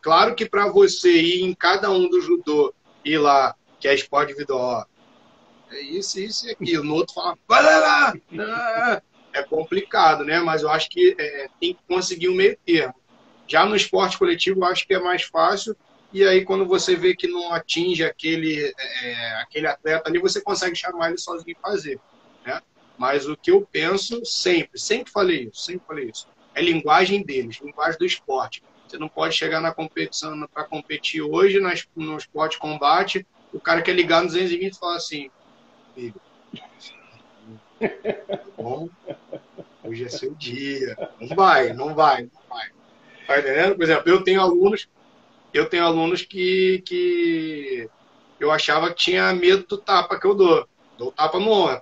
Claro que para você ir em cada um do judô, ir lá, que é esporte individual, é isso e aquilo, no outro fala, é complicado, né? Mas eu acho que tem que conseguir um meio termo. Já no esporte coletivo, eu acho que é mais fácil. E aí, quando você vê que não atinge aquele atleta ali, você consegue chamar ele sozinho e fazer, né? Mas o que eu penso sempre falei isso, é linguagem deles, linguagem do esporte. Você não pode chegar na competição para competir hoje no esporte de combate, o cara quer ligar no 220 e falar assim, filho, tá bom? Hoje é seu dia. Não vai. Tá entendendo? Por exemplo, eu tenho alunos que eu achava que tinha medo do tapa que eu dou. Dou tapa no ombro,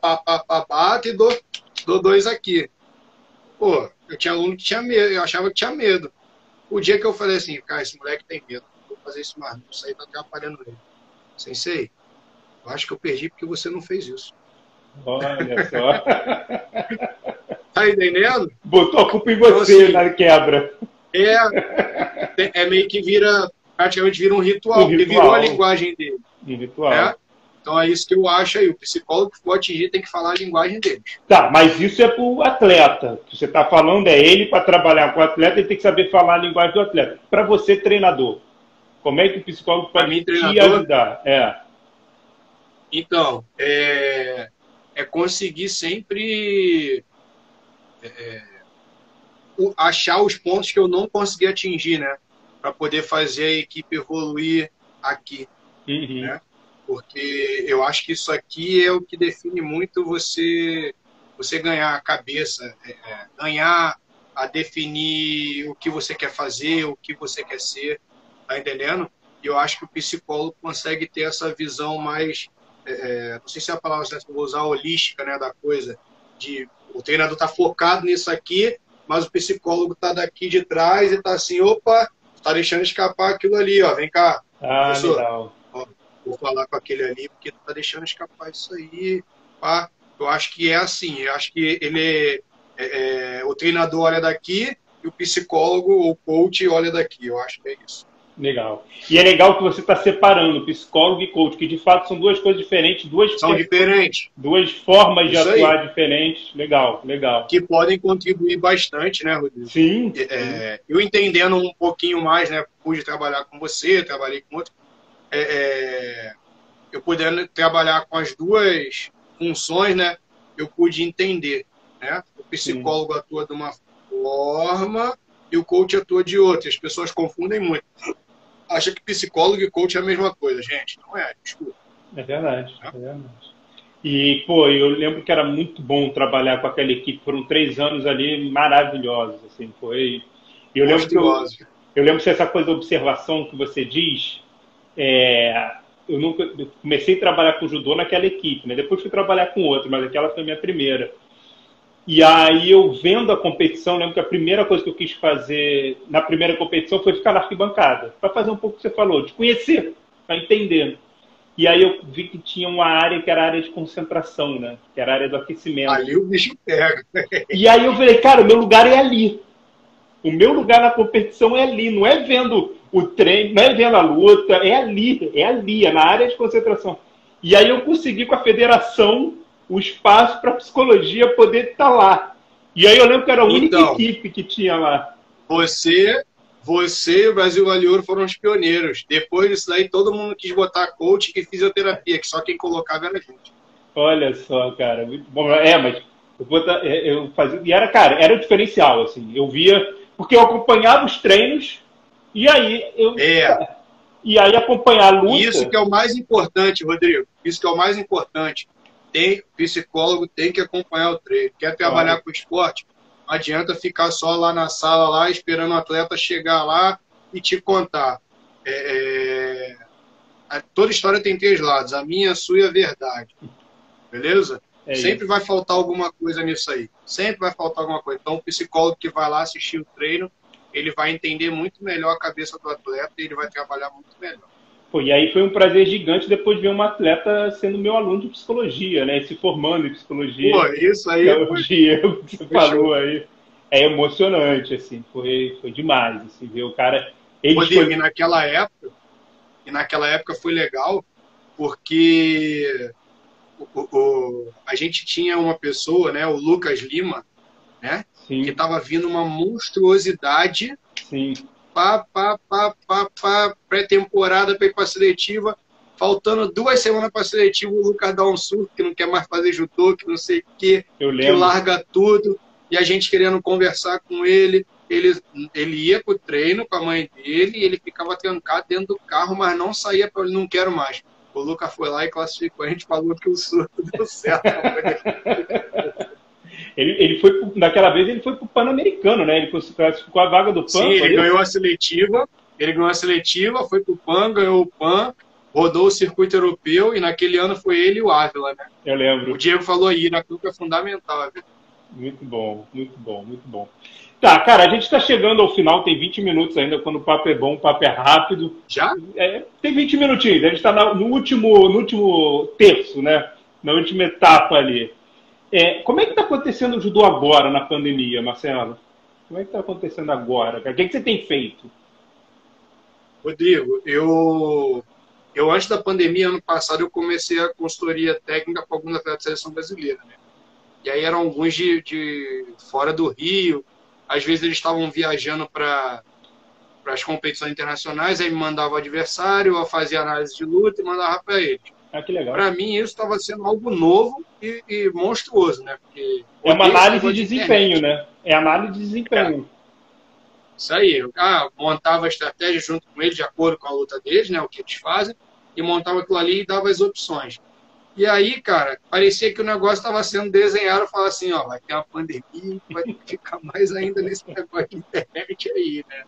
bate e dou dois aqui. Pô, eu tinha aluno que tinha medo, eu achava que tinha medo. O dia que eu falei assim, cara, esse moleque tem medo, não vou fazer isso mais, isso aí tá atrapalhando ele. Sensei, eu acho que eu perdi porque você não fez isso. Olha só. Tá entendendo? Botou a culpa em você, então, assim, na quebra. Meio que praticamente vira um ritual, porque virou a linguagem dele. Um ritual. Então é isso que eu acho aí. O psicólogo que for atingir tem que falar a linguagem deles. Tá, mas isso é para o atleta. O que você está falando é ele, para trabalhar com o atleta, ele tem que saber falar a linguagem do atleta. Para você, treinador, como é que o psicólogo pode te ajudar? Então, conseguir sempre achar os pontos que eu não consegui atingir, né? Para poder fazer a equipe evoluir aqui. Uhum. Né? Porque eu acho que isso aqui é o que define muito você ganhar a cabeça, ganhar a definir o que você quer fazer, o que você quer ser, tá entendendo? E eu acho que o psicólogo consegue ter essa visão mais, não sei se é a palavra certa que eu vou usar, holística, né, da coisa, de o treinador tá focado nisso aqui, mas o psicólogo está daqui de trás e está assim, opa, está deixando escapar aquilo ali, ó, vem cá, professor, legal. ó, vou falar com aquele ali porque está deixando escapar isso aí, pá. Eu acho que é assim, eu acho que o treinador olha daqui e o psicólogo ou o coach olha daqui, eu acho que é isso. Legal. E é legal que você está separando psicólogo e coach, que de fato são duas coisas diferentes, São diferentes. Duas formas de Isso atuar aí. diferentes. Legal, legal. Que podem contribuir bastante, né, Rodrigo? Sim. Eu entendendo um pouquinho mais, né, pude trabalhar com você, trabalhei com outro, eu podendo trabalhar com as duas funções, né, eu pude entender, né? O psicólogo atua de uma forma e o coach atua de outra. As pessoas confundem muito. Acha que psicólogo e coach é a mesma coisa, gente. Não é, desculpa. É verdade, é verdade. E, pô, eu lembro que era muito bom trabalhar com aquela equipe. Foram 3 anos ali maravilhosos, assim, foi... Eu lembro que essa coisa da observação que você diz, eu comecei a trabalhar com judô naquela equipe, né? Depois fui trabalhar com outra, mas aquela foi a minha primeira. E aí eu vendo a competição, lembro que a primeira coisa que eu quis fazer na primeira competição foi ficar na arquibancada, para fazer um pouco o que você falou, de conhecer, para entender. E aí eu vi que tinha uma área que era a área de concentração, né? Que era a área do aquecimento. Ali o bicho pega. E aí eu falei, cara, o meu lugar é ali. O meu lugar na competição é ali, não é vendo o treino, não é vendo a luta, é ali, é na área de concentração. E aí eu consegui com a federação o espaço para a psicologia poder estar lá. E aí eu lembro que era a única equipe que tinha lá. Você e o Brasil Vale Ouro foram os pioneiros. Depois disso daí, todo mundo quis botar coach e fisioterapia, que só quem colocava era a gente. Olha só, cara. Muito bom. Mas eu fazia... E era, cara, era o diferencial, assim. Eu via... Porque eu acompanhava os treinos e aí E aí acompanhar a luta... Isso que é o mais importante, Rodrigo. Isso que é o mais importante. Psicólogo tem que acompanhar o treino. Quer trabalhar com esporte? Não adianta ficar só lá na sala, lá, esperando o atleta chegar lá e te contar. Toda história tem 3 lados. A minha, a sua e a verdade. Beleza? Sempre vai faltar alguma coisa nisso aí. Sempre vai faltar alguma coisa. Então, o psicólogo que vai lá assistir o treino, ele vai entender muito melhor a cabeça do atleta e ele vai trabalhar muito melhor. Pô, e aí foi um prazer gigante depois de ver uma atleta sendo meu aluno de psicologia, né? Se formando em psicologia. Pô, isso aí. Que você falou aí. É emocionante, assim. Foi demais, assim, ver o cara... Rodrigo, e naquela época foi legal, porque a gente tinha uma pessoa, né? O Lucas Lima, né? Sim. Que estava vindo uma monstruosidade. Sim. Pré-temporada para ir para a seletiva, faltando 2 semanas para a seletiva, o Lucas dá um surto, que não quer mais fazer judô, que não sei o quê, que larga tudo, e a gente querendo conversar com ele, ele ia para o treino com a mãe dele, e ele ficava trancado dentro do carro, mas não saía para ele, não quero mais. O Lucas foi lá e classificou, a gente falou que o surto deu certo. Ele foi, naquela vez ele foi para o Pan-Americano, né? Ele classificou a vaga do PAN. Sim, ele ganhou a seletiva, foi para o PAN, ganhou o PAN, rodou o circuito europeu e naquele ano foi ele e o Ávila, né? Eu lembro. O Diego falou aí, na clube é fundamental. Viu? Muito bom, muito bom, muito bom. Tá, cara, a gente está chegando ao final, tem 20 minutos ainda, quando o papo é bom, o papo é rápido. Já? Tem 20 minutinhos, a gente está no último terço, né? Na última etapa ali. Como é que está acontecendo o judô agora, na pandemia, Marcelo? Como é que está acontecendo agora? O que você tem feito? Rodrigo, eu antes da pandemia, ano passado, eu comecei a consultoria técnica para alguns atletas da seleção brasileira, né? E aí eram alguns de fora do Rio, às vezes eles estavam viajando para as competições internacionais, aí me mandava o adversário, eu fazia análise de luta e mandava para eles. Que legal. Para mim, isso estava sendo algo novo e monstruoso, né? Porque é uma análise de desempenho, né? É análise de desempenho. Isso aí. Eu montava a estratégia junto com eles, de acordo com a luta deles, né? O que eles fazem, e montava aquilo ali e dava as opções. E aí, cara, parecia que o negócio estava sendo desenhado. Eu falava assim, ó, vai ter uma pandemia, vai ficar mais ainda nesse negócio de internet aí, né?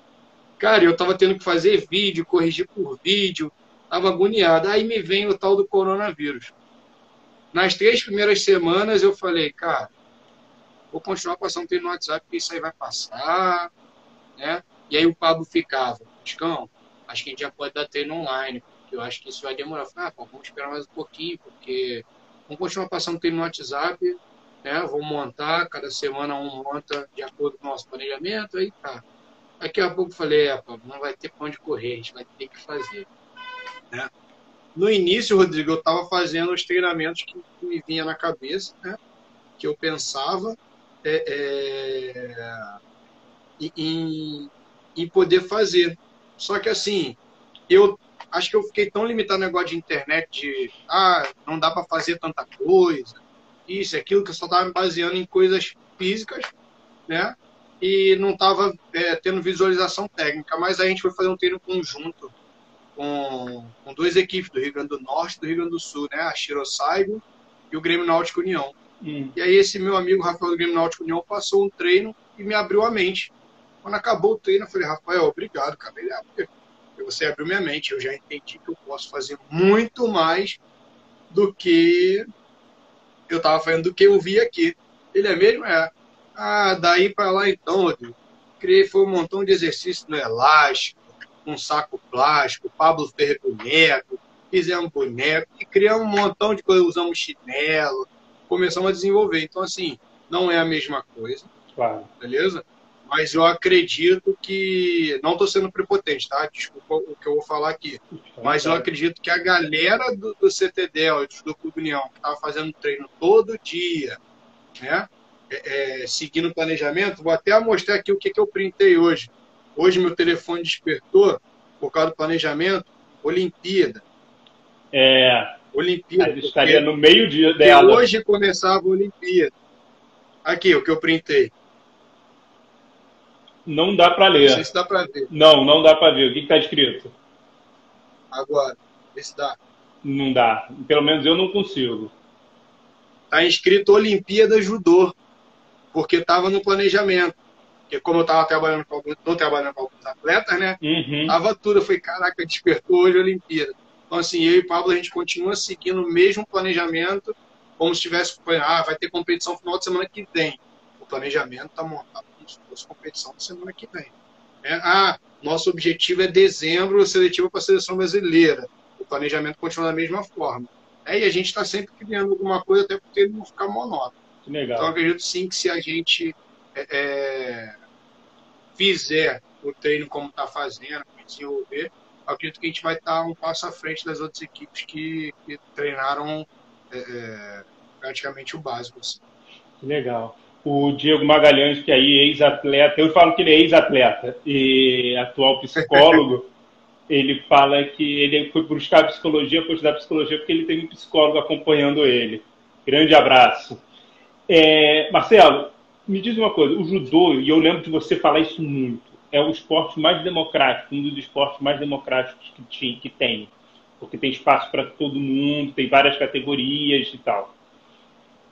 Cara, eu estava tendo que fazer vídeo, corrigir por vídeo, estava agoniado. Aí me vem o tal do coronavírus. Nas 3 primeiras semanas eu falei, cara, vou continuar passando treino no WhatsApp, porque isso aí vai passar, né? E aí o Pablo ficava, Chicão, acho que a gente já pode dar treino online, porque eu acho que isso vai demorar. Eu falei, pô, vamos esperar mais um pouquinho, porque vamos continuar passando treino no WhatsApp, né? Vamos montar, cada semana um monta de acordo com o nosso planejamento, aí tá. Daqui a pouco eu falei, Pablo, não vai ter pra onde correr, a gente vai ter que fazer, né? No início, Rodrigo, eu estava fazendo os treinamentos que me vinha na cabeça, né? Que eu pensava em poder fazer. Só que assim, eu acho que eu fiquei tão limitado no negócio de internet de não dá para fazer tanta coisa, isso, aquilo, que eu só estava me baseando em coisas físicas, né? E não estava tendo visualização técnica. Mas a gente foi fazer um treino conjunto com duas equipes do Rio Grande do Norte e do Rio Grande do Sul, né? A Shirosaigo e o Grêmio Náutico União. E aí esse meu amigo Rafael do Grêmio Náutico União passou um treino e me abriu a mente. Quando acabou o treino, eu falei, Rafael, obrigado, cara. Ele, porque você abriu minha mente, eu já entendi que eu posso fazer muito mais do que eu estava fazendo, do que eu vi aqui. Ele é mesmo? É. Daí para lá então, eu criei, foi um montão de exercícios no elástico, um saco plástico, Pablo fez boneco, fizemos boneco, e criamos um montão de coisas, usamos chinelo, começamos a desenvolver. Então, assim, não é a mesma coisa, Claro. beleza? Mas eu acredito que... Não estou sendo prepotente, tá? Desculpa o que eu vou falar aqui. Mas eu acredito que a galera do CTDEL, do Clube União, que estava fazendo treino todo dia, né? Seguindo o planejamento, vou até mostrar aqui o que eu printei hoje. Hoje meu telefone despertou, por causa do planejamento, Olimpíada. Olimpíada. Estaria no meio-dia dela. Hoje começava a Olimpíada. Aqui, o que eu printei. Não dá para ler. Não sei se dá para ver. Não dá para ver. O que está escrito? Agora, vê se dá. Não dá. Pelo menos eu não consigo. Está escrito Olimpíada Judô, porque estava no planejamento. Porque como eu estava trabalhando com alguns atletas, né? Tava tudo. Eu falei, caraca, despertou hoje a Olimpíada. Então, assim, eu e o Pablo, a gente continua seguindo o mesmo planejamento, como se tivesse, vai ter competição no final de semana que vem. O planejamento está montado como se fosse competição na semana que vem. Nosso objetivo é dezembro, seletivo para a seleção brasileira. O planejamento continua da mesma forma. E a gente está sempre criando alguma coisa, até porque ele não ficar monótono. Legal. Então, eu acredito sim que se a gente fizer o treino como está fazendo, desenvolver, eu acredito que a gente vai estar um passo à frente das outras equipes que treinaram praticamente o básico. Assim. Legal. O Diego Magalhães, que é ex-atleta, eu falo que ele é ex-atleta e atual psicólogo, ele fala que ele foi buscar psicologia, foi estudar psicologia porque ele tem um psicólogo acompanhando ele. Grande abraço. Marcelo, me diz uma coisa, o judô, e eu lembro de você falar isso muito, é o esporte mais democrático, um dos esportes mais democráticos que tem, porque tem espaço para todo mundo, tem várias categorias e tal.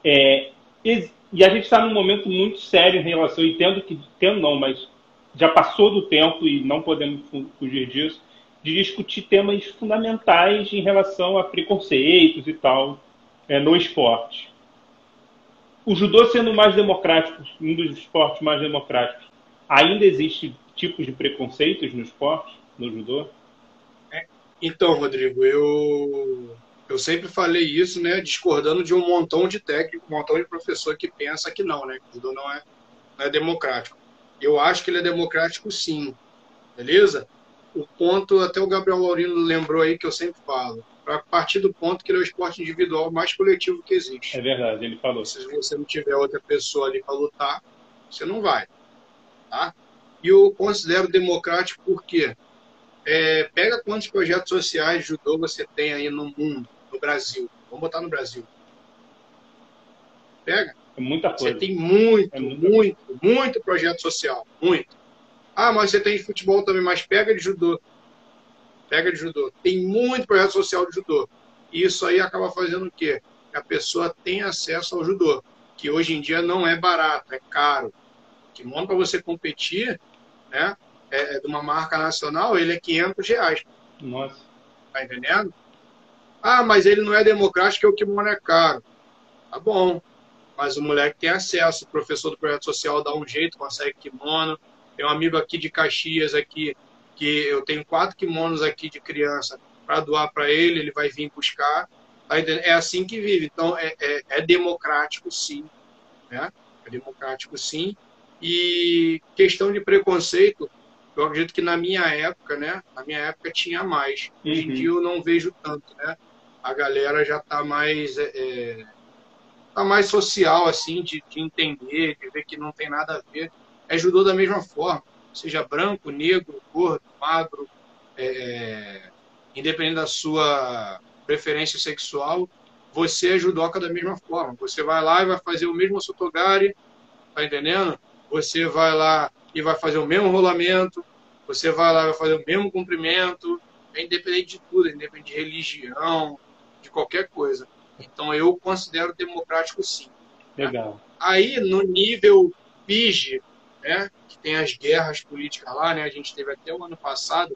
E a gente está num momento muito sério em relação, mas já passou do tempo e não podemos fugir disso, de discutir temas fundamentais em relação a preconceitos e tal no esporte. O judô sendo mais democrático, um dos esportes mais democráticos, ainda existe tipos de preconceitos no esporte, no judô? Então, Rodrigo, eu sempre falei isso, né, discordando de um montão de técnico, um montão de professor que pensa que não, né, que o judô não é democrático. Eu acho que ele é democrático sim, beleza? O ponto, até o Gabriel Laurino lembrou aí, que eu sempre falo, a partir do ponto que ele é o esporte individual mais coletivo que existe. É verdade, ele falou. Se você não tiver outra pessoa ali para lutar, você não vai. Tá? E eu considero democrático porque pega quantos projetos sociais de judô você tem aí no mundo, no Brasil. Vamos botar no Brasil. Pega. É muita coisa. Você tem muito projeto social. Muito. Mas você tem de futebol também, mas pega de judô. Pega de judô. Tem muito projeto social de judô. E isso aí acaba fazendo o quê? Que a pessoa tem acesso ao judô, que hoje em dia não é barato, é caro. Que kimono para você competir, né, de uma marca nacional, ele é R$500. Nossa. Tá entendendo? Mas ele não é democrático, porque o kimono é caro. Tá bom. mas o moleque tem acesso. O professor do projeto social dá um jeito, consegue kimono. Tem um amigo aqui de Caxias, aqui, que eu tenho 4 kimonos aqui de criança para doar para ele, ele vai vir buscar. É assim que vive. Então, é democrático, sim. Né? É democrático, sim. E questão de preconceito, eu acredito que na minha época, né? Na minha época tinha mais. Hoje em dia eu não vejo tanto, né? A galera já está mais, tá mais social, assim, de entender, de ver que não tem nada a ver. É judô da mesma forma, seja branco, negro, gordo, magro, independente da sua preferência sexual, você é judoca da mesma forma. Você vai lá e vai fazer o mesmo sotogari, tá entendendo? Você vai lá e vai fazer o mesmo rolamento, você vai lá e vai fazer o mesmo comprimento, é independente de tudo, é independente de religião, de qualquer coisa. Então eu considero democrático, sim. Legal. Né? Aí, no nível PIG, né, que tem as guerras políticas lá, né, a gente teve até o ano passado,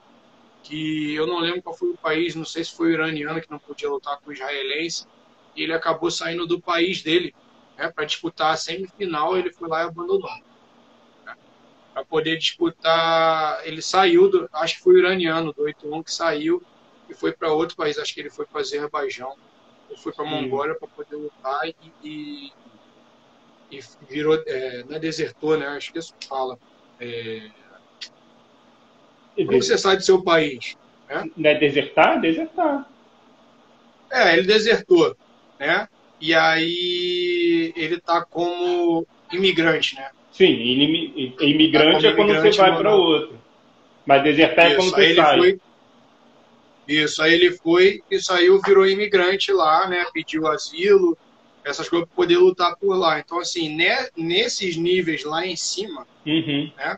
que eu não lembro qual foi o país, não sei se foi o iraniano que não podia lutar com o israelense, e ele acabou saindo do país dele, né, para disputar a semifinal, ele foi lá e abandonou. Né, para poder disputar, ele saiu, acho que foi o iraniano do 8-1 que saiu e foi para outro país, acho que ele foi para Azerbaijão, ou foi para Mongólia para poder lutar e virou, não é desertor, né, acho que isso fala. Como você sai do seu país? Né? Não é desertar? Desertar. Ele desertou, né? E aí ele está como imigrante, né? Sim, imigrante é quando você vai para outro. Mas desertar é quando você sai. Aí ele foi e saiu, virou imigrante lá, né? Pediu asilo, essas coisas para poder lutar por lá. Então, assim, nesses níveis lá em cima, né?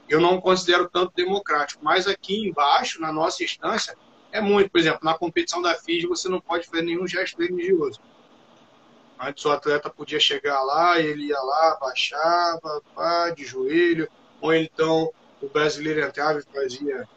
Eu não considero tanto democrático. Mas aqui embaixo, na nossa instância, é muito. Por exemplo, na competição da FIS, você não pode fazer nenhum gesto religioso. Antes o atleta podia chegar lá, ele ia lá, baixava, pá, de joelho, ou então o brasileiro entrava e fazia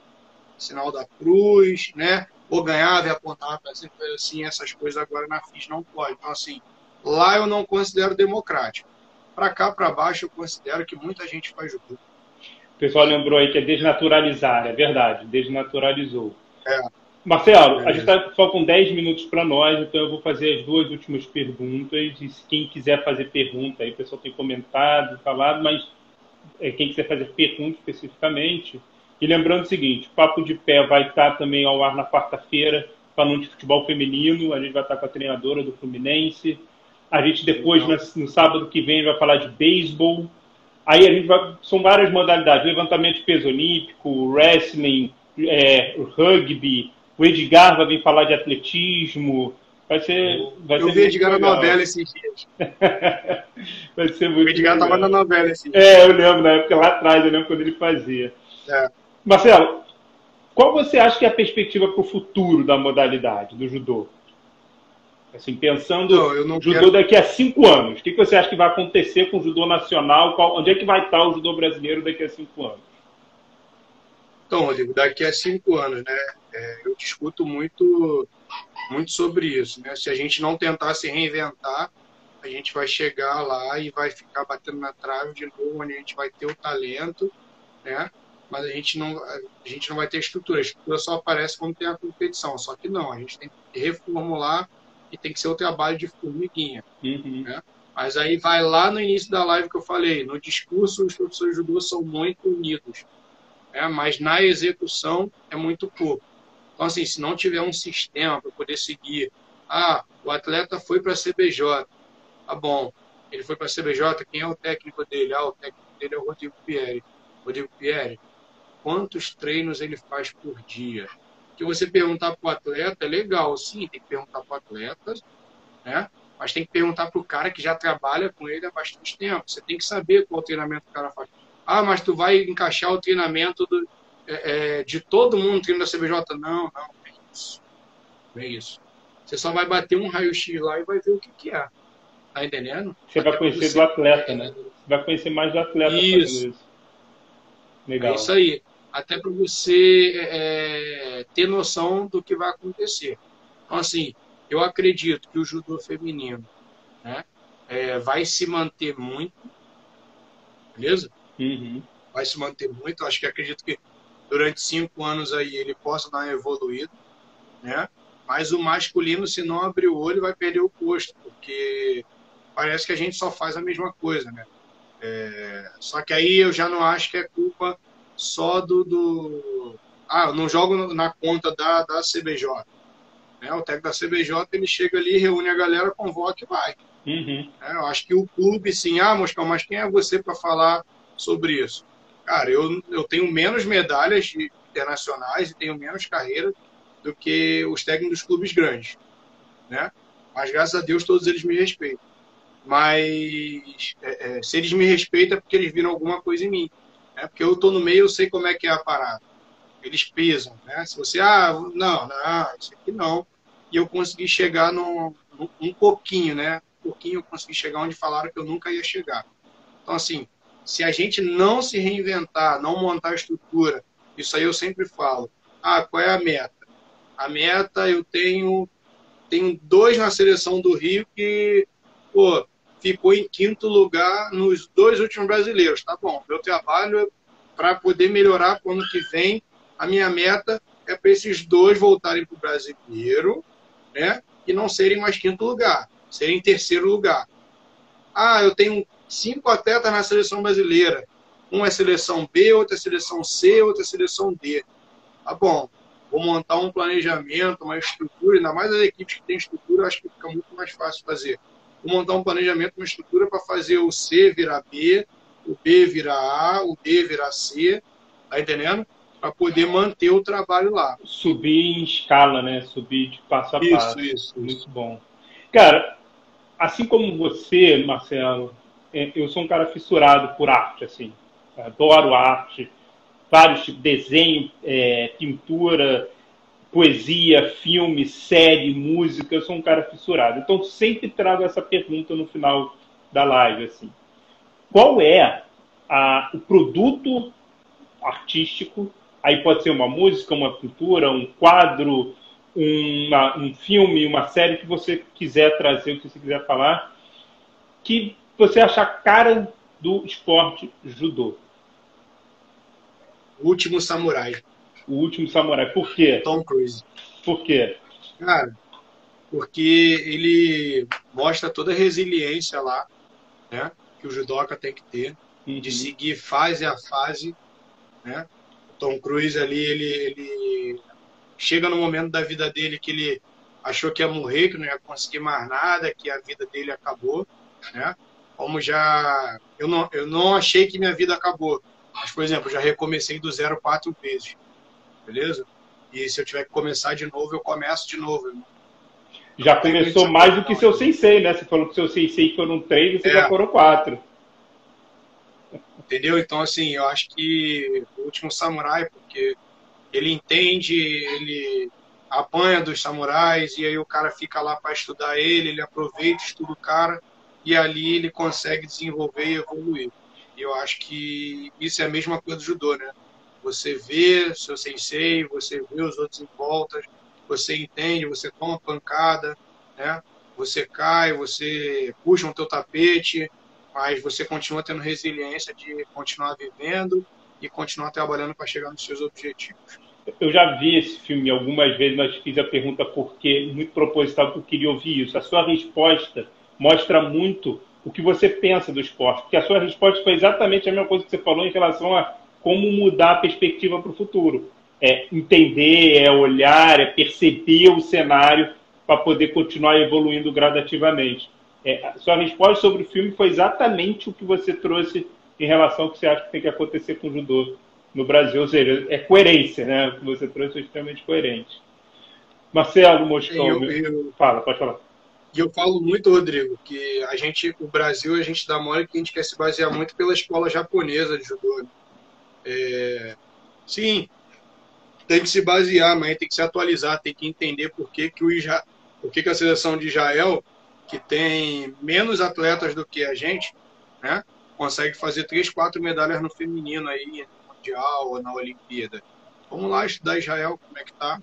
sinal da cruz, né? Ou ganhava e apontava para cima, assim, essas coisas agora na FIS não pode. Então, assim, lá eu não considero democrático. Para cá, para baixo, eu considero que muita gente faz judô. O pessoal lembrou aí que é desnaturalizar, é verdade, desnaturalizou. Marcelo, a gente está só com 10 minutos para nós, então eu vou fazer as 2 últimas perguntas. E quem quiser fazer pergunta, aí o pessoal tem comentado, falado, mas quem quiser fazer pergunta especificamente. E lembrando o seguinte: o Papo de Pé vai estar também ao ar na quarta-feira, falando de futebol feminino. A gente vai estar com a treinadora do Fluminense. A gente depois, no sábado que vem, vai falar de beisebol. Aí a gente são várias modalidades: levantamento de peso olímpico, wrestling, rugby. O Edgar vai vir falar de atletismo. Vai ser eu vi Edgar na novela esses dias. Vai ser muito o Edgar estava na novela esses dias. Eu lembro, na época lá atrás, eu lembro quando ele fazia. Marcelo, qual você acha que é a perspectiva para o futuro da modalidade, do judô? Assim, pensando no judô daqui a 5 anos, o que você acha que vai acontecer com o judô nacional? Onde é que vai estar o judô brasileiro daqui a 5 anos? Então, Rodrigo, daqui a 5 anos, né? Eu discuto muito sobre isso, né? Se a gente não tentar se reinventar, a gente vai chegar lá e vai ficar batendo na trave de novo, onde a gente vai ter o talento, né? Mas a gente não vai ter estrutura. A estrutura só aparece quando tem a competição. Só que não, a gente tem que reformular e tem que ser o trabalho de formiguinha. Né? Mas aí vai lá no início da live que eu falei, no discurso os professores de judô são muito unidos, né? Mas na execução é muito pouco. Então, assim, se não tiver um sistema para poder seguir, o atleta foi para a CBJ, tá bom, ele foi para a CBJ, quem é o técnico dele? O técnico dele é o Rodrigo Pieri. Rodrigo Pieri, quantos treinos ele faz por dia? Que você perguntar para o atleta é legal, sim, tem que perguntar para o atleta, né? Mas tem que perguntar para o cara que já trabalha com ele há bastante tempo. Você tem que saber qual treinamento o cara faz. Mas tu vai encaixar o treinamento de todo mundo no treino da CBJ? Não é isso. Não é isso. Você só vai bater um raio-x lá e vai ver o que é. Tá entendendo? Você vai conhecer do atleta, né? Você vai conhecer mais do atleta. Isso. Legal. É isso aí. Até para você ter noção do que vai acontecer. Então, assim, eu acredito que o judô feminino né? Vai se manter muito, beleza? Uhum. Vai se manter muito. Acho que acredito que durante 5 anos aí ele possa dar uma evoluída, né? Mas o masculino, se não abrir o olho, vai perder o posto, porque parece que a gente só faz a mesma coisa, né? Só que aí eu já não acho que é culpa só eu não jogo na conta da CBJ. Né? O técnico da CBJ, ele chega ali, reúne a galera, convoca e vai. Uhum. Eu acho que o clube, sim, Moscão, mas quem é você para falar sobre isso? Cara, eu tenho menos medalhas internacionais e tenho menos carreira do que os técnicos dos clubes grandes, né? Mas graças a Deus todos eles me respeitam. Mas se eles me respeitam é porque eles viram alguma coisa em mim, né? Porque eu tô no meio, eu sei como é que é a parada. Eles pesam, né? Se você, não, isso aqui não. E eu consegui chegar um pouquinho, né? Um pouquinho eu consegui chegar onde falaram que eu nunca ia chegar. Então, assim, se a gente não se reinventar, não montar estrutura, isso aí eu sempre falo. Qual é a meta? A meta, eu tenho 2 na seleção do Rio que, pô, ficou em 5º lugar nos 2 últimos brasileiros. Tá bom, meu trabalho para poder melhorar para o ano que vem, a minha meta é para esses 2 voltarem para o brasileiro, né? E não serem mais 5º lugar, serem 3º lugar. Eu tenho 5 atletas na seleção brasileira. Um é seleção B, outro é seleção C, outro é seleção D. Tá bom, vou montar um planejamento, uma estrutura, ainda mais as equipes que têm estrutura, eu acho que fica muito mais fácil fazer. Vou montar um planejamento, uma estrutura para fazer o C virar B, o B virar A, o D virar C, tá entendendo? Para poder manter o trabalho lá. Subir em escala, né? Subir de passo a passo. Isso. Muito bom. Cara, assim como você, Marcelo, eu sou um cara fissurado por arte, assim. Adoro arte, vários tipos de desenho, pintura, poesia, filme, série, música. Eu sou um cara fissurado. Então, sempre trago essa pergunta no final da live, assim. Qual é o produto artístico? Aí pode ser uma música, uma pintura, um quadro, um filme, uma série que você quiser trazer, o que você quiser falar, que você acha a cara do esporte judô. O Último Samurai. O Último Samurai. Por quê? Tom Cruise. Por quê? Cara, porque ele mostra toda a resiliência lá, né? Que o judoca tem que ter, de seguir fase a fase, né? O Tom Cruise ali, ele chega no momento da vida dele que ele achou que ia morrer, que não ia conseguir mais nada, que a vida dele acabou, né? Como eu não achei que minha vida acabou, mas, por exemplo, já recomecei do 0 4 vezes, beleza? E se eu tiver que começar de novo, eu começo de novo. Já começou mais do que seu sensei, né? Você falou que seu sensei foram 3 e você já foram 4. Entendeu? Então, assim, eu acho que o Último Samurai, porque ele entende, ele apanha dos samurais, e aí o cara fica lá para estudar ele aproveita, estuda o cara, e ali ele consegue desenvolver e evoluir. E eu acho que isso é a mesma coisa do judô, né? Você vê seu sensei, você vê os outros em volta, você entende, você toma pancada, né? Você cai, você puxa um teu tapete, mas você continua tendo resiliência de continuar vivendo e continuar trabalhando para chegar nos seus objetivos. Eu já vi esse filme algumas vezes, mas fiz a pergunta porque, muito proposital, porque eu queria ouvir isso. A sua resposta mostra muito o que você pensa do esporte, porque a sua resposta foi exatamente a mesma coisa que você falou em relação a como mudar a perspectiva para o futuro. É entender, é olhar, é perceber o cenário para poder continuar evoluindo gradativamente. A sua resposta sobre o filme foi exatamente o que você trouxe em relação ao que você acha que tem que acontecer com o judô no Brasil. Ou seja, é coerência, né? O que você trouxe é extremamente coerente. Marcelo Moscou, fala, pode falar. E eu falo muito, Rodrigo, que o Brasil, a gente dá mole que a gente quer se basear muito pela escola japonesa de judô. Sim, tem que se basear, mas tem que se atualizar, tem que entender por que a seleção de Israel, que tem menos atletas do que a gente, né, consegue fazer 3, 4 medalhas no feminino aí, no Mundial ou na Olimpíada. Vamos lá estudar Israel, como é que tá.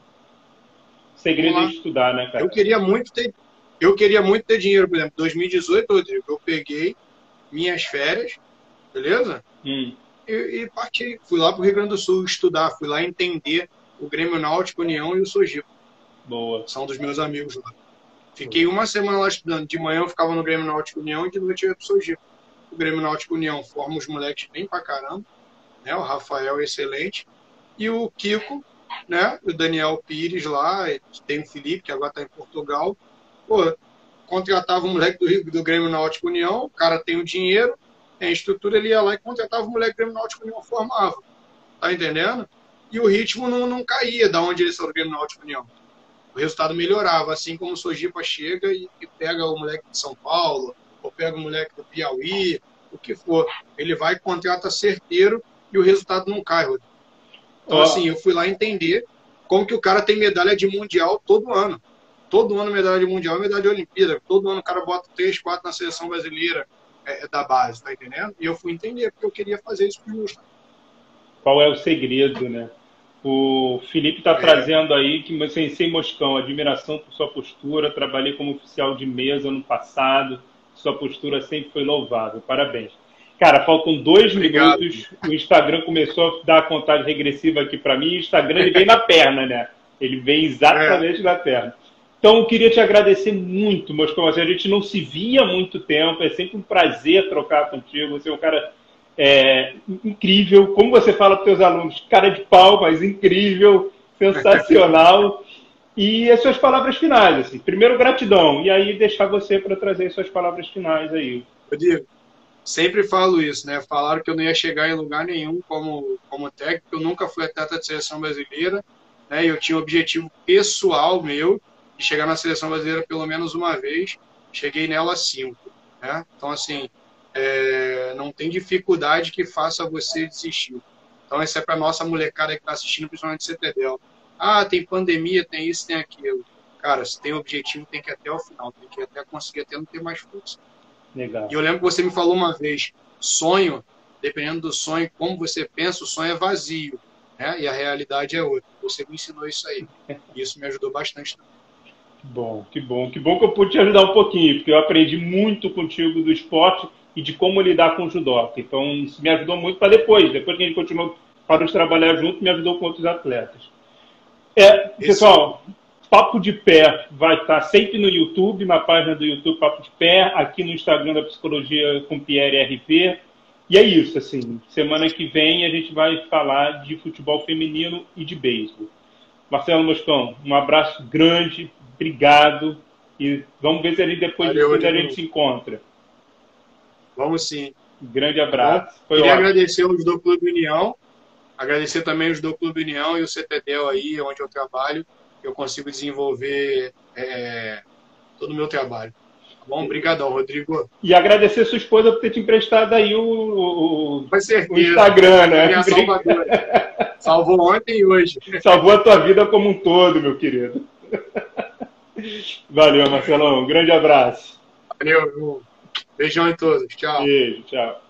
Segredo é estudar, né, cara? Eu queria muito ter eu queria muito ter dinheiro, por exemplo, 2018, Rodrigo, eu peguei minhas férias, beleza? E parti. Fui lá para o Rio Grande do Sul estudar, fui lá entender o Grêmio Náutico União e o Sojipa. Boa. São dos meus amigos lá. Fiquei uma semana lá estudando. De manhã eu ficava no Grêmio Náutico União e de noite eu ia pro Sojipa. O Grêmio Náutico União forma os moleques bem pra caramba, né? O Rafael é excelente. E o Kiko, né? O Daniel Pires lá, tem o Felipe, que agora tá em Portugal. Pô, contratava um moleque do Grêmio Náutico União, o cara tem o dinheiro, tem a estrutura, ele ia lá e contratava o moleque do Grêmio Náutico União, formava. Tá entendendo? E o ritmo não caía da onde eles são do Grêmio Náutico União. O resultado melhorava, assim como o Sojipa chega e pega o moleque de São Paulo, ou pega o moleque do Piauí, o que for. Ele vai, contrata certeiro e o resultado não cai, Rodrigo. Então, assim, eu fui lá entender como que o cara tem medalha de Mundial todo ano. Todo ano medalha de Mundial e medalha de Olimpíada. Todo ano o cara bota 3, 4 na seleção brasileira da base, tá entendendo? E eu fui entender, porque eu queria fazer isso por justo. Qual é o segredo, né? O Felipe está trazendo aí que você, sem Moscão, admiração por sua postura, trabalhei como oficial de mesa no passado, sua postura sempre foi louvável, parabéns. Cara, faltam 2 minutos, o Instagram começou a dar a contagem regressiva aqui para mim, e o Instagram ele vem na perna, né? Ele vem exatamente na perna. Então, eu queria te agradecer muito, Moscão, a gente não se via há muito tempo, é sempre um prazer trocar contigo, você é um cara... incrível, como você fala para os teus alunos, cara de pau, mas incrível, sensacional. E as suas palavras finais, assim. Primeiro, gratidão, e aí deixar você para trazer as suas palavras finais aí. Eu digo, sempre falo isso, né? Falaram que eu não ia chegar em lugar nenhum como técnico, eu nunca fui atleta de seleção brasileira, né? Eu tinha um objetivo pessoal meu de chegar na seleção brasileira pelo menos uma vez, cheguei nela 5, né? Então, assim, não tem dificuldade que faça você desistir. Então, isso é para nossa molecada que está assistindo, principalmente CTDEL. Ah, tem pandemia, tem isso, tem aquilo. Cara, se tem objetivo, tem que ir até o final, tem que ir até conseguir até não ter mais força. Legal. E eu lembro que você me falou uma vez, sonho, dependendo do sonho, como você pensa, o sonho é vazio, né? E a realidade é outra. Você me ensinou isso aí. E isso me ajudou bastante também. Que bom, que bom. Que bom que eu pude te ajudar um pouquinho, porque eu aprendi muito contigo do esporte e de como lidar com o judoca. Então, isso me ajudou muito para depois que a gente continuou para trabalhar junto, me ajudou com outros atletas. Pessoal, Papo de Pé vai estar sempre no YouTube, na página do YouTube Papo de Pé, aqui no Instagram da Psicologia com Pierre RP. E é isso, assim, semana que vem a gente vai falar de futebol feminino e de beisebol. Marcelo Moscão, um abraço grande, obrigado, e vamos ver se ali depois a gente se encontra. Vamos sim. Grande abraço. Queria agradecer ao Judô Clube União, agradecer também ao Judô Clube União e o CTDEL aí, onde eu trabalho, eu consigo desenvolver todo o meu trabalho. Tá bom? Obrigadão, Rodrigo. E agradecer a sua esposa por ter te emprestado aí o Instagram, né? Minha salvadora. Salvou ontem e hoje. Salvou a tua vida como um todo, meu querido. Valeu, Marcelão. Um grande abraço. Valeu, irmão. Beijão em todos. Tchau. Beijo, tchau.